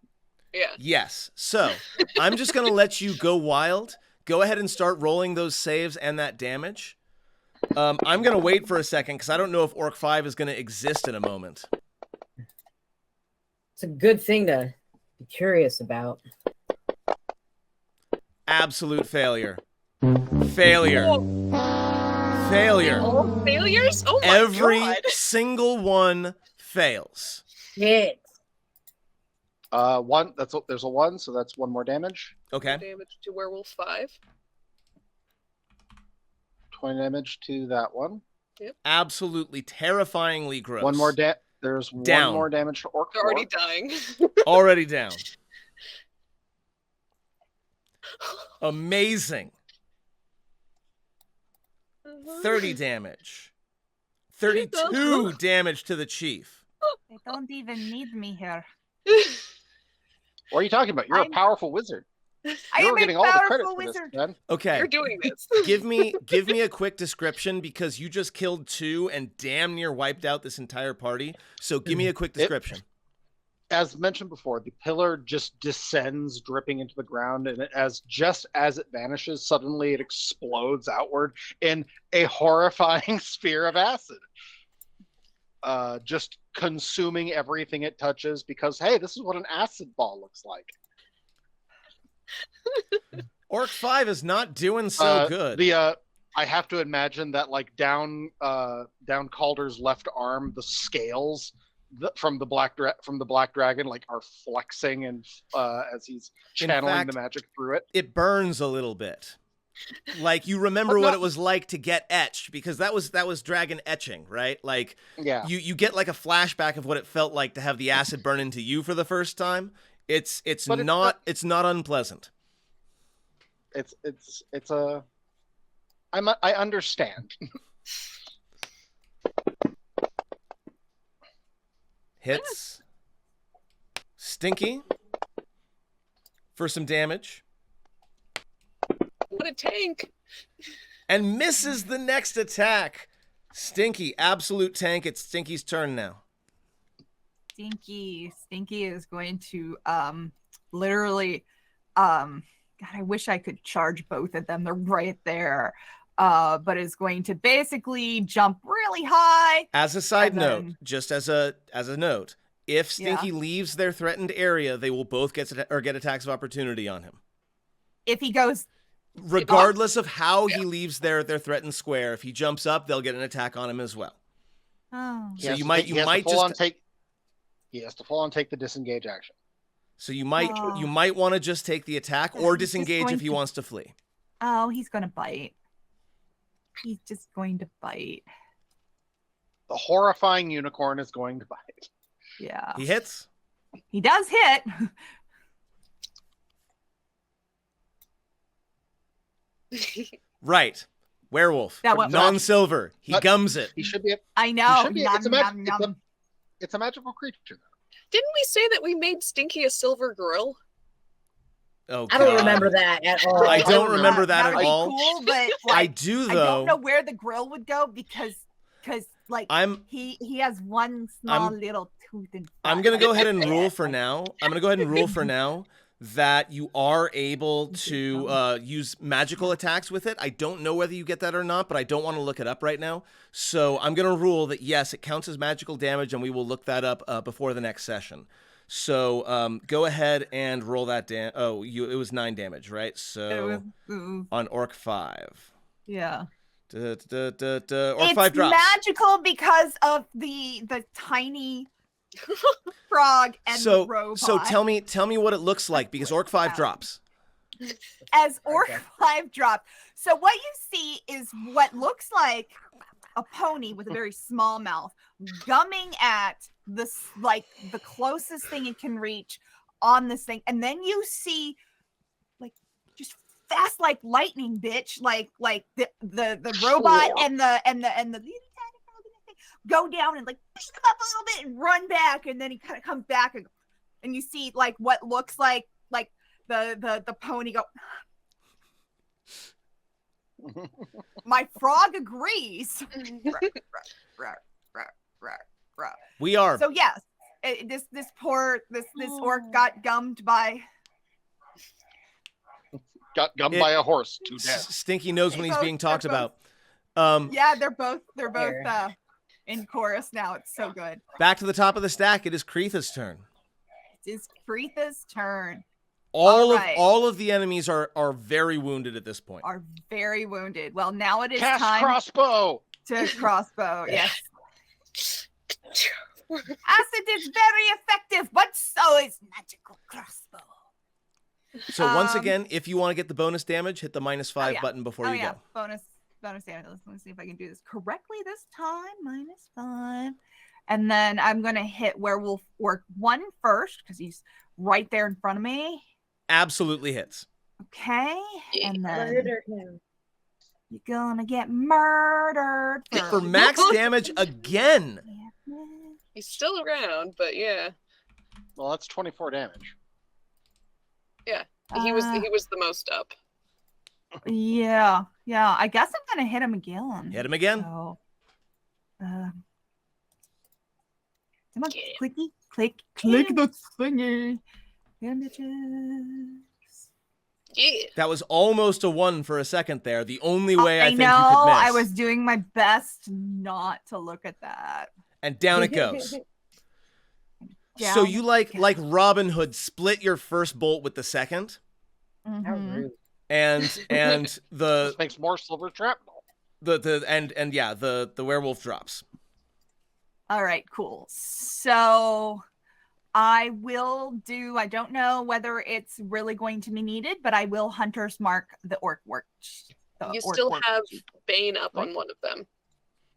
Speaker 4: Yeah.
Speaker 1: Yes. So I'm just going to let you go wild. Go ahead and start rolling those saves and that damage. I'm going to wait for a second because I don't know if Orc 5 is going to exist in a moment.
Speaker 5: It's a good thing to be curious about.
Speaker 1: Absolute failure. Failure. Failure.
Speaker 4: All failures? Oh my
Speaker 1: Every
Speaker 4: god.
Speaker 1: single one fails.
Speaker 5: Shit.
Speaker 2: One. There's a 1, so that's 1 more damage.
Speaker 1: Okay.
Speaker 4: Damage to werewolf 5.
Speaker 2: 20 damage to that one.
Speaker 1: Absolutely terrifyingly gross.
Speaker 2: One more There's
Speaker 1: Down.
Speaker 2: 1 more damage to Orc
Speaker 4: They're
Speaker 2: 4.
Speaker 4: already dying.
Speaker 1: Already down. Amazing. 30 damage. 32 damage to the chief.
Speaker 3: They don't even need me here.
Speaker 2: What are you talking about? You're a powerful wizard.
Speaker 3: I
Speaker 2: You're
Speaker 3: am
Speaker 2: getting
Speaker 3: a
Speaker 2: all the credit
Speaker 3: powerful
Speaker 2: for this,
Speaker 3: wizard.
Speaker 2: man.
Speaker 1: Okay.
Speaker 4: You're doing this.
Speaker 1: give me a quick description because you just killed 2 and damn near wiped out this entire party. So give me a quick description.
Speaker 2: As mentioned before, the pillar just descends, dripping into the ground, and just as it vanishes, suddenly it explodes outward in a horrifying sphere of acid, just consuming everything it touches. Because hey, this is what an acid ball looks like.
Speaker 1: Orc 5 is not doing so good.
Speaker 2: I have to imagine that like down Calder's left arm, the scales from the black dragon like are flexing and as he's channeling the magic through it.
Speaker 1: It burns a little bit. Like you remember what it was like to get etched, because that was dragon etching, right? Like you get like a flashback of what it felt like to have the acid burn into you for the first time. It's not unpleasant.
Speaker 2: I understand.
Speaker 1: Hits Stinky for some damage.
Speaker 4: What a tank.
Speaker 1: And misses the next attack. Stinky, absolute tank. It's Stinky's turn now.
Speaker 3: Stinky is going to literally God, I wish I could charge both of them. They're right there. But is going to basically jump really high.
Speaker 1: As a side note, just as a note, if Stinky leaves their threatened area, they will both get attacks of opportunity on him.
Speaker 3: If he goes,
Speaker 1: regardless of how he leaves their threatened square, if he jumps up, they'll get an attack on him as well.
Speaker 3: Oh.
Speaker 1: So he
Speaker 2: has to full on take the disengage action.
Speaker 1: So you might want to just take the attack or disengage if he wants to flee.
Speaker 3: Oh, he's going to bite. He's just going to bite.
Speaker 2: The horrifying unicorn is going to bite.
Speaker 3: Yeah.
Speaker 1: He hits.
Speaker 3: He does hit.
Speaker 1: Right. Werewolf. Non-silver. He gums it.
Speaker 2: He should be.
Speaker 3: I know.
Speaker 2: It's a magical creature, though.
Speaker 4: Didn't we say that we made Stinky a silver girl?
Speaker 1: Oh,
Speaker 5: I don't remember that at all.
Speaker 1: I don't remember that at all.
Speaker 3: Cool, but
Speaker 1: I do though.
Speaker 3: I don't know where the grill would go because like he has one small little tooth in front.
Speaker 1: I'm gonna go ahead and rule for now. That you are able to use magical attacks with it. I don't know whether you get that or not, but I don't want to look it up right now. So I'm going to rule that, yes, it counts as magical damage, and we will look that up before the next session. So go ahead and roll that down. Oh, it was 9 damage, right? So on Orc 5.
Speaker 3: Yeah.
Speaker 1: Orc 5 drops.
Speaker 3: It's magical because of the tiny frog and the robot.
Speaker 1: So tell me what it looks like, because Orc 5 drops.
Speaker 3: As Orc 5 drops. So what you see is what looks like a pony with a very small mouth gumming at this, like the closest thing it can reach on this thing, and then you see like just fast like lightning, bitch, like the robot and the go down and like push them up a little bit and run back, and then he kind of comes back and you see like what looks like the pony go. My frog agrees.
Speaker 1: We are.
Speaker 3: So yes, this orc got gummed by.
Speaker 2: Got gummed by a horse to death.
Speaker 1: Stinky knows when he's being talked about.
Speaker 3: Yeah, they're both in chorus now. It's so good.
Speaker 1: Back to the top of the stack. It is Kreetha's turn.
Speaker 3: It is Kreetha's turn.
Speaker 1: All of the enemies are very wounded at this point.
Speaker 3: Are very wounded. Well, now it is
Speaker 2: Cast
Speaker 3: time
Speaker 2: crossbow.
Speaker 3: To crossbow. Yes. Acid is very effective, but so is magical crossbow.
Speaker 1: So once again, if you want to get the bonus damage, hit the -5 button before you go.
Speaker 3: Bonus damage. Let me see if I can do this correctly this time. -5. And then I'm going to hit Werewolf Orc 1 first because he's right there in front of me.
Speaker 1: Absolutely hits.
Speaker 3: Okay,
Speaker 4: Yeah.
Speaker 3: and then
Speaker 5: Murder him.
Speaker 3: you're gonna get murdered
Speaker 1: For max damage again.
Speaker 4: He's still around, but yeah.
Speaker 2: Well, that's 24 damage.
Speaker 4: He was the most up.
Speaker 3: Yeah. I guess I'm gonna hit him again.
Speaker 1: Hit him again.
Speaker 3: So, come on,
Speaker 4: Yeah.
Speaker 3: clicky, click the thingy. Bandages.
Speaker 4: Yeah.
Speaker 1: That was almost a 1 for a second there. The only way I think
Speaker 3: know.
Speaker 1: you could miss.
Speaker 3: I was doing my best not to look at that.
Speaker 1: And down it goes. So
Speaker 3: Down
Speaker 1: you
Speaker 3: it
Speaker 1: like
Speaker 3: goes.
Speaker 1: Robin Hood split your first bolt with the second,
Speaker 5: How
Speaker 3: Mhm.
Speaker 5: rude.
Speaker 1: and the
Speaker 2: This makes more silver shrapnel.
Speaker 1: the werewolf drops.
Speaker 3: All right, cool. So I will do, I don't know whether it's really going to be needed, but I will Hunter's Mark the orc work.
Speaker 4: You still have Bane up
Speaker 3: Right?
Speaker 4: on one of them.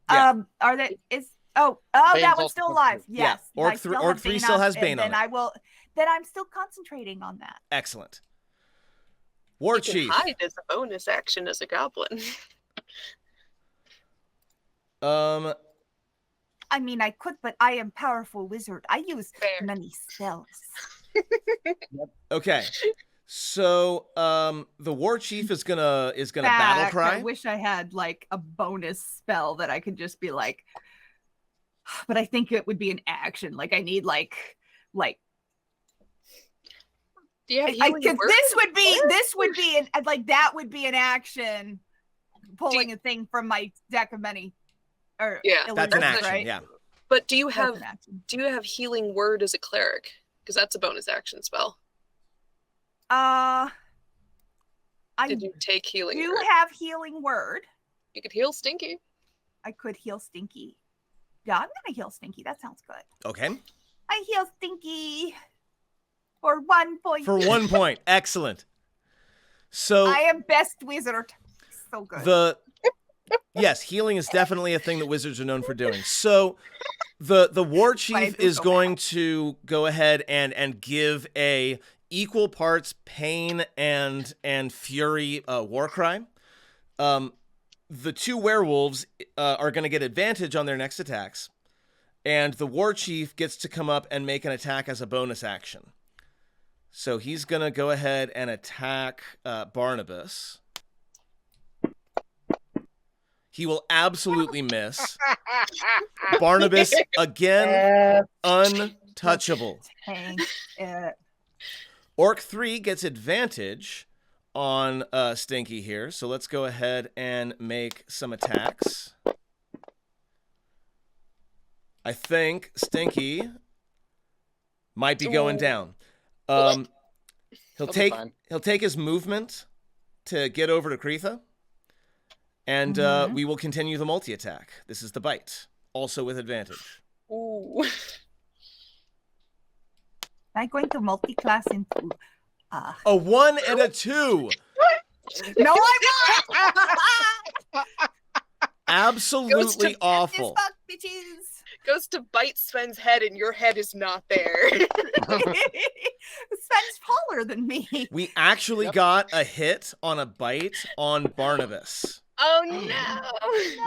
Speaker 1: Yeah.
Speaker 3: Are that
Speaker 2: Bane's
Speaker 3: that one's
Speaker 2: also
Speaker 3: still
Speaker 2: up
Speaker 3: alive.
Speaker 2: too.
Speaker 1: Yeah,
Speaker 3: Yes.
Speaker 1: Orc
Speaker 3: I
Speaker 1: three-
Speaker 3: still
Speaker 1: Orc
Speaker 3: have
Speaker 1: 3
Speaker 3: Bane
Speaker 1: still
Speaker 3: up,
Speaker 1: has
Speaker 3: and
Speaker 1: Bane on
Speaker 3: then
Speaker 1: it.
Speaker 3: then I'm still concentrating on that.
Speaker 1: Excellent. War
Speaker 4: You can
Speaker 1: Chief.
Speaker 4: hide as a bonus action as a goblin.
Speaker 3: I mean, I could, but I am powerful wizard. I use
Speaker 4: Fair.
Speaker 3: many spells.
Speaker 1: Okay. So the War Chief is gonna battle
Speaker 3: Fact,
Speaker 1: cry.
Speaker 3: I wish I had like a bonus spell that I could just be like, but I think it would be an action. Like I need like
Speaker 4: Do you have
Speaker 3: I
Speaker 4: healing
Speaker 3: because
Speaker 4: word?
Speaker 3: this would be an, like that would be an action. Pulling a thing from my deck of many, or
Speaker 4: Yeah,
Speaker 1: That's an
Speaker 3: illusions,
Speaker 1: action,
Speaker 3: right?
Speaker 1: yeah.
Speaker 4: But do you
Speaker 3: That's
Speaker 4: have
Speaker 3: an action.
Speaker 4: healing word as a cleric? Because that's a bonus action spell.
Speaker 3: I
Speaker 4: Did you take healing
Speaker 3: do
Speaker 4: word?
Speaker 3: have healing word.
Speaker 4: You could heal Stinky.
Speaker 3: I could heal Stinky. Yeah, I'm gonna heal Stinky. That sounds good.
Speaker 1: Okay.
Speaker 3: I heal Stinky for 1 point.
Speaker 1: For 1 point. Excellent. So
Speaker 3: I am best wizard. So good.
Speaker 1: yes, healing is definitely a thing that wizards are known for doing. So the War Chief
Speaker 3: feel
Speaker 1: is
Speaker 3: so
Speaker 1: going to go ahead and give a equal parts pain and fury war cry. The two werewolves are going to get advantage on their next attacks, and the War Chief gets to come up and make an attack as a bonus action. So he's going to go ahead and attack Barnabas. He will absolutely miss. Barnabas, again, untouchable.
Speaker 3: Dang it.
Speaker 1: Orc 3 gets advantage on Stinky here. So let's go ahead and make some attacks. I think Stinky might be going down. He'll
Speaker 2: He'll be
Speaker 1: take
Speaker 2: fine.
Speaker 1: his movement to get over to Kretha. And we will continue the multi-attack. This is the bite, also with advantage.
Speaker 4: Ooh.
Speaker 3: I'm going to multi-class into.
Speaker 1: A 1 and a 2.
Speaker 3: No, I'm not.
Speaker 1: Absolutely awful.
Speaker 3: Fuck, bitches.
Speaker 4: Goes to bite Sven's head and your head is not there.
Speaker 3: Sven's taller than me.
Speaker 1: We actually got a hit on a bite on Barnabas.
Speaker 4: Oh no.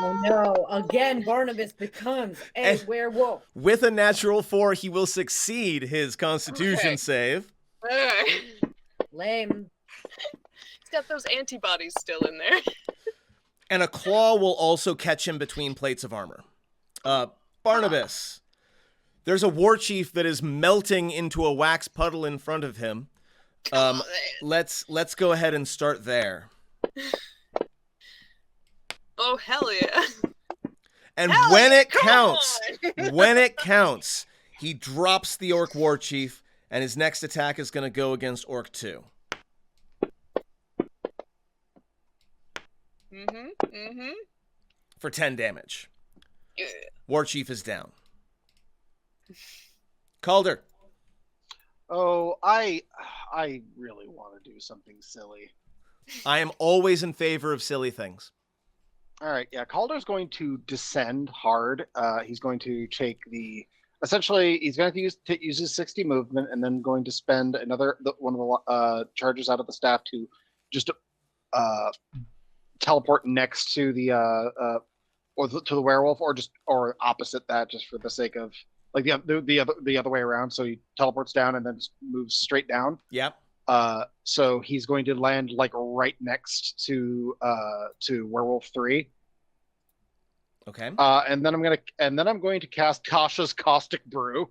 Speaker 5: Oh no! Again, Barnabas becomes a
Speaker 1: And-
Speaker 5: werewolf.
Speaker 1: With a natural 4, he will succeed his Constitution
Speaker 4: Okay.
Speaker 1: save.
Speaker 5: Lame.
Speaker 4: He's got those antibodies still in there.
Speaker 1: And a claw will also catch him between plates of armor. Barnabas. There's a War Chief that is melting into a wax puddle in front of him. Let's go ahead and start there.
Speaker 4: Oh hell yeah.
Speaker 1: And
Speaker 4: Hell
Speaker 1: when
Speaker 4: yeah,
Speaker 1: it counts, he drops the Orc War Chief, and his next attack is going to go against Orc 2. For 10 damage.
Speaker 4: Yeah.
Speaker 1: War Chief is down. Calder.
Speaker 2: Oh, I really want to do something silly.
Speaker 1: I am always in favor of silly things.
Speaker 2: All right, yeah. Calder's going to descend hard. He's going to take essentially he's going to use his 60 movement, and then going to spend one of the charges out of the staff to just teleport next to the to the werewolf, or opposite that, just for the sake of like the other way around. So he teleports down and then moves straight down.
Speaker 1: Yep.
Speaker 2: So he's going to land like right next to Werewolf 3.
Speaker 1: Okay.
Speaker 2: And then I'm going to cast Kasha's Caustic Brew.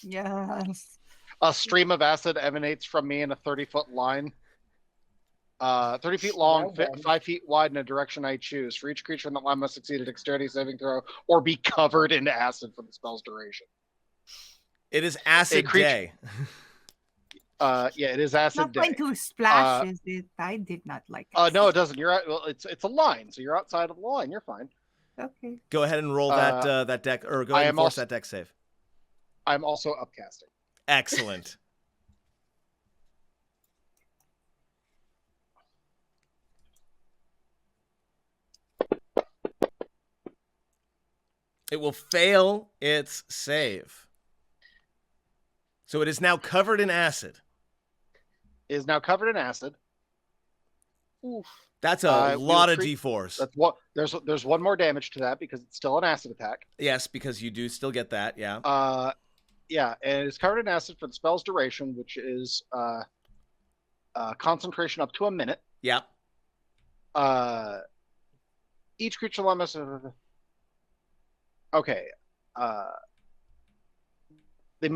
Speaker 3: Yes.
Speaker 2: A stream of acid emanates from me in a 30-foot line. 30 feet long, 5 feet wide in a direction I choose. For each creature in the line must succeed a dexterity saving throw or be covered in acid for the spell's duration.
Speaker 1: It is acid day.
Speaker 2: Yeah, it is acid
Speaker 3: Not
Speaker 2: day.
Speaker 3: going to splash, is it? I did not like it.
Speaker 2: No, it doesn't. You're out. Well, it's a line, so you're outside of the line. You're fine.
Speaker 3: Okay.
Speaker 1: Go ahead and roll that deck, or go ahead and force that deck save.
Speaker 2: I'm also upcasting.
Speaker 1: Excellent. It will fail its save. So it is now covered in acid.
Speaker 2: It is now covered in acid.
Speaker 4: Oof.
Speaker 1: That's a lot of D4s.
Speaker 2: That's what there's one more damage to that because it's still an acid attack.
Speaker 1: Yes, because you do still get that, yeah.
Speaker 2: Yeah, and it's covered in acid for the spell's duration, which is concentration up to a minute.
Speaker 1: Yeah.
Speaker 2: Each creature line must. Okay. They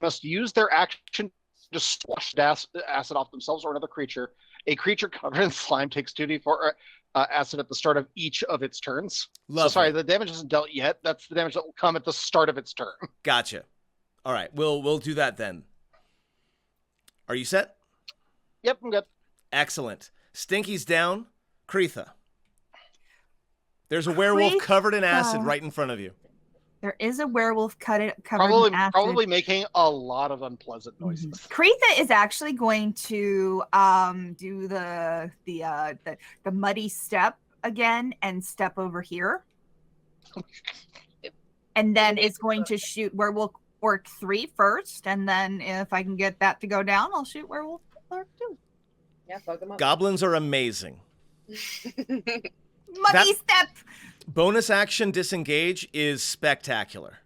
Speaker 2: must use their action to splash acid off themselves or another creature. A creature covered in slime takes 2d4 acid at the start of each of its turns.
Speaker 1: Lovely.
Speaker 2: So sorry, the damage isn't dealt yet. That's the damage that will come at the start of its turn.
Speaker 1: Gotcha. All right, we'll do that then. Are you set?
Speaker 2: Yep, I'm good.
Speaker 1: Excellent. Stinky's down. Kreetha. There's a werewolf covered in acid right in front of you.
Speaker 3: There is a werewolf covered in acid.
Speaker 2: Probably making a lot of unpleasant noises.
Speaker 3: Kreetha is actually going to do the muddy step again and step over here. And then it's going to shoot Werewolf Orc 3 first, and then if I can get that to go down, I'll shoot Werewolf Orc 2.
Speaker 5: Yeah, fuck them up.
Speaker 1: Goblins are amazing.
Speaker 3: Muddy step!
Speaker 1: Bonus action disengage is spectacular.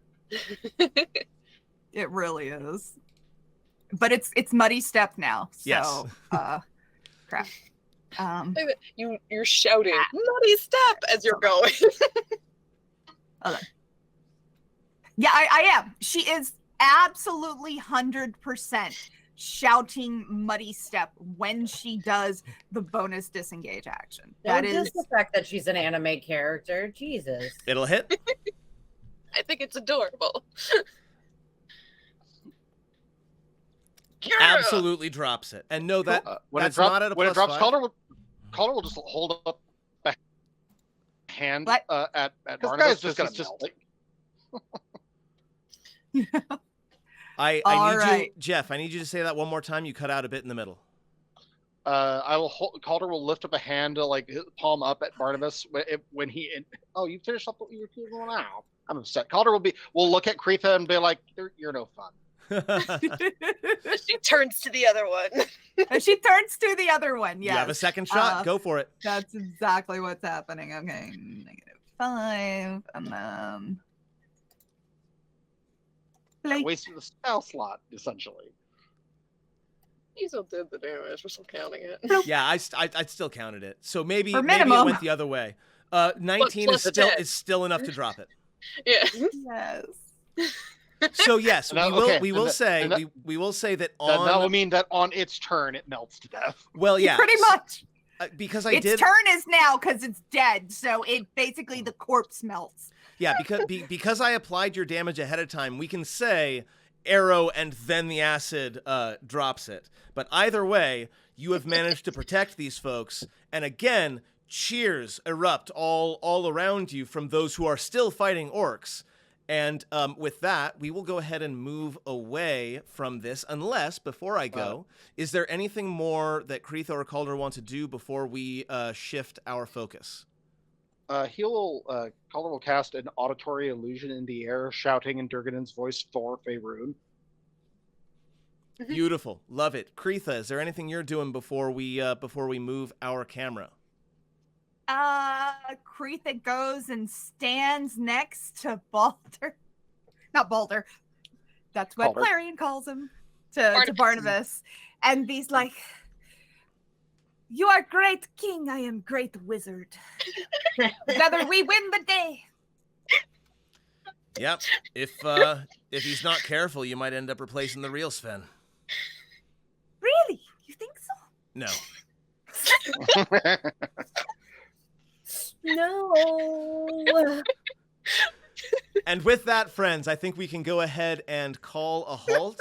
Speaker 3: It really is. But it's muddy step now. So
Speaker 1: Yes.
Speaker 3: crap.
Speaker 4: You're shouting muddy step as you're going.
Speaker 3: Okay. Yeah, I am. She is absolutely 100% shouting muddy step when she does the bonus disengage action.
Speaker 5: That is the fact that she's an anime character. Jesus.
Speaker 1: It'll hit.
Speaker 4: I think it's adorable.
Speaker 1: Absolutely drops it. And no, that's not at a
Speaker 2: when
Speaker 1: plus
Speaker 2: it drops,
Speaker 1: 5.
Speaker 2: Calder will just hold up a hand
Speaker 3: What?
Speaker 2: at Barnabas. Just
Speaker 1: I
Speaker 3: All
Speaker 1: need
Speaker 3: right.
Speaker 1: you, Jeff. I need you to say that one more time. You cut out a bit in the middle.
Speaker 2: Calder will lift up a hand to like palm up at Barnabas when he. Oh, you finished up what you were doing now. I'm upset. Calder will look at Kreetha and be like, "You're no fun."
Speaker 4: She turns to the other one.
Speaker 3: She turns to the other one.
Speaker 1: You
Speaker 3: Yes.
Speaker 1: have a second shot. Go for it.
Speaker 3: That's exactly what's happening. Okay. -5. And then.
Speaker 2: Wasted the spell slot, essentially.
Speaker 4: You still did the damage. We're still counting it.
Speaker 1: Yeah, I still counted it. So maybe it
Speaker 3: minimum.
Speaker 1: went the other way. 19
Speaker 4: plus
Speaker 1: is still enough to drop it.
Speaker 4: Yeah.
Speaker 3: Yes.
Speaker 1: So yes, we will say that on
Speaker 2: That will mean that on its turn it melts to death.
Speaker 1: Well, yeah,
Speaker 3: Pretty much.
Speaker 1: because
Speaker 3: Its turn is now because it's dead, so it basically the corpse melts.
Speaker 1: Yeah, because I applied your damage ahead of time, we can say arrow and then the acid drops it. But either way, you have managed to protect these folks, and again, cheers erupt all around you from those who are still fighting orcs. And with that, we will go ahead and move away from this, unless, before I go, is there anything more that Kreetha or Calder want to do before we shift our focus?
Speaker 2: Calder will cast an auditory illusion in the air, shouting in Durganon's voice for Faerun.
Speaker 1: Beautiful, love it. Kreetha, is there anything you're doing before we move our camera?
Speaker 3: Kreetha goes and stands next to Balder. Not Balder. That's what
Speaker 2: Balder.
Speaker 3: Clarion calls him. To Barnabas. And he's like, "You are great king, I am great wizard. Together we win the day."
Speaker 1: Yep. If he's not careful, you might end up replacing the real Sven.
Speaker 3: Really? You think so?
Speaker 1: No.
Speaker 5: No.
Speaker 1: And with that, friends, I think we can go ahead and call a halt.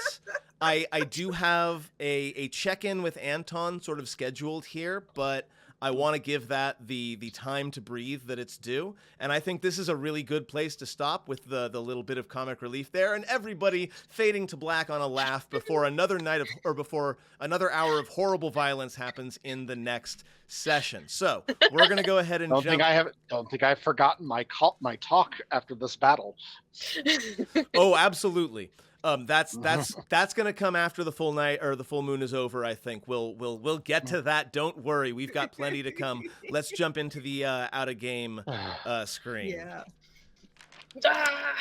Speaker 1: I do have a check-in with Anton sort of scheduled here, but I want to give that the time to breathe that it's due. And I think this is a really good place to stop with the little bit of comic relief there, and everybody fading to black on a laugh before another hour of horrible violence happens in the next session. So we're gonna go ahead and
Speaker 2: Don't think I've forgotten my talk after this battle.
Speaker 1: Oh, absolutely. That's gonna come after the full night or the full moon is over. I think we'll get to that. Don't worry, we've got plenty to come. Let's jump into the out of game screen.
Speaker 3: Yeah.
Speaker 4: Ah!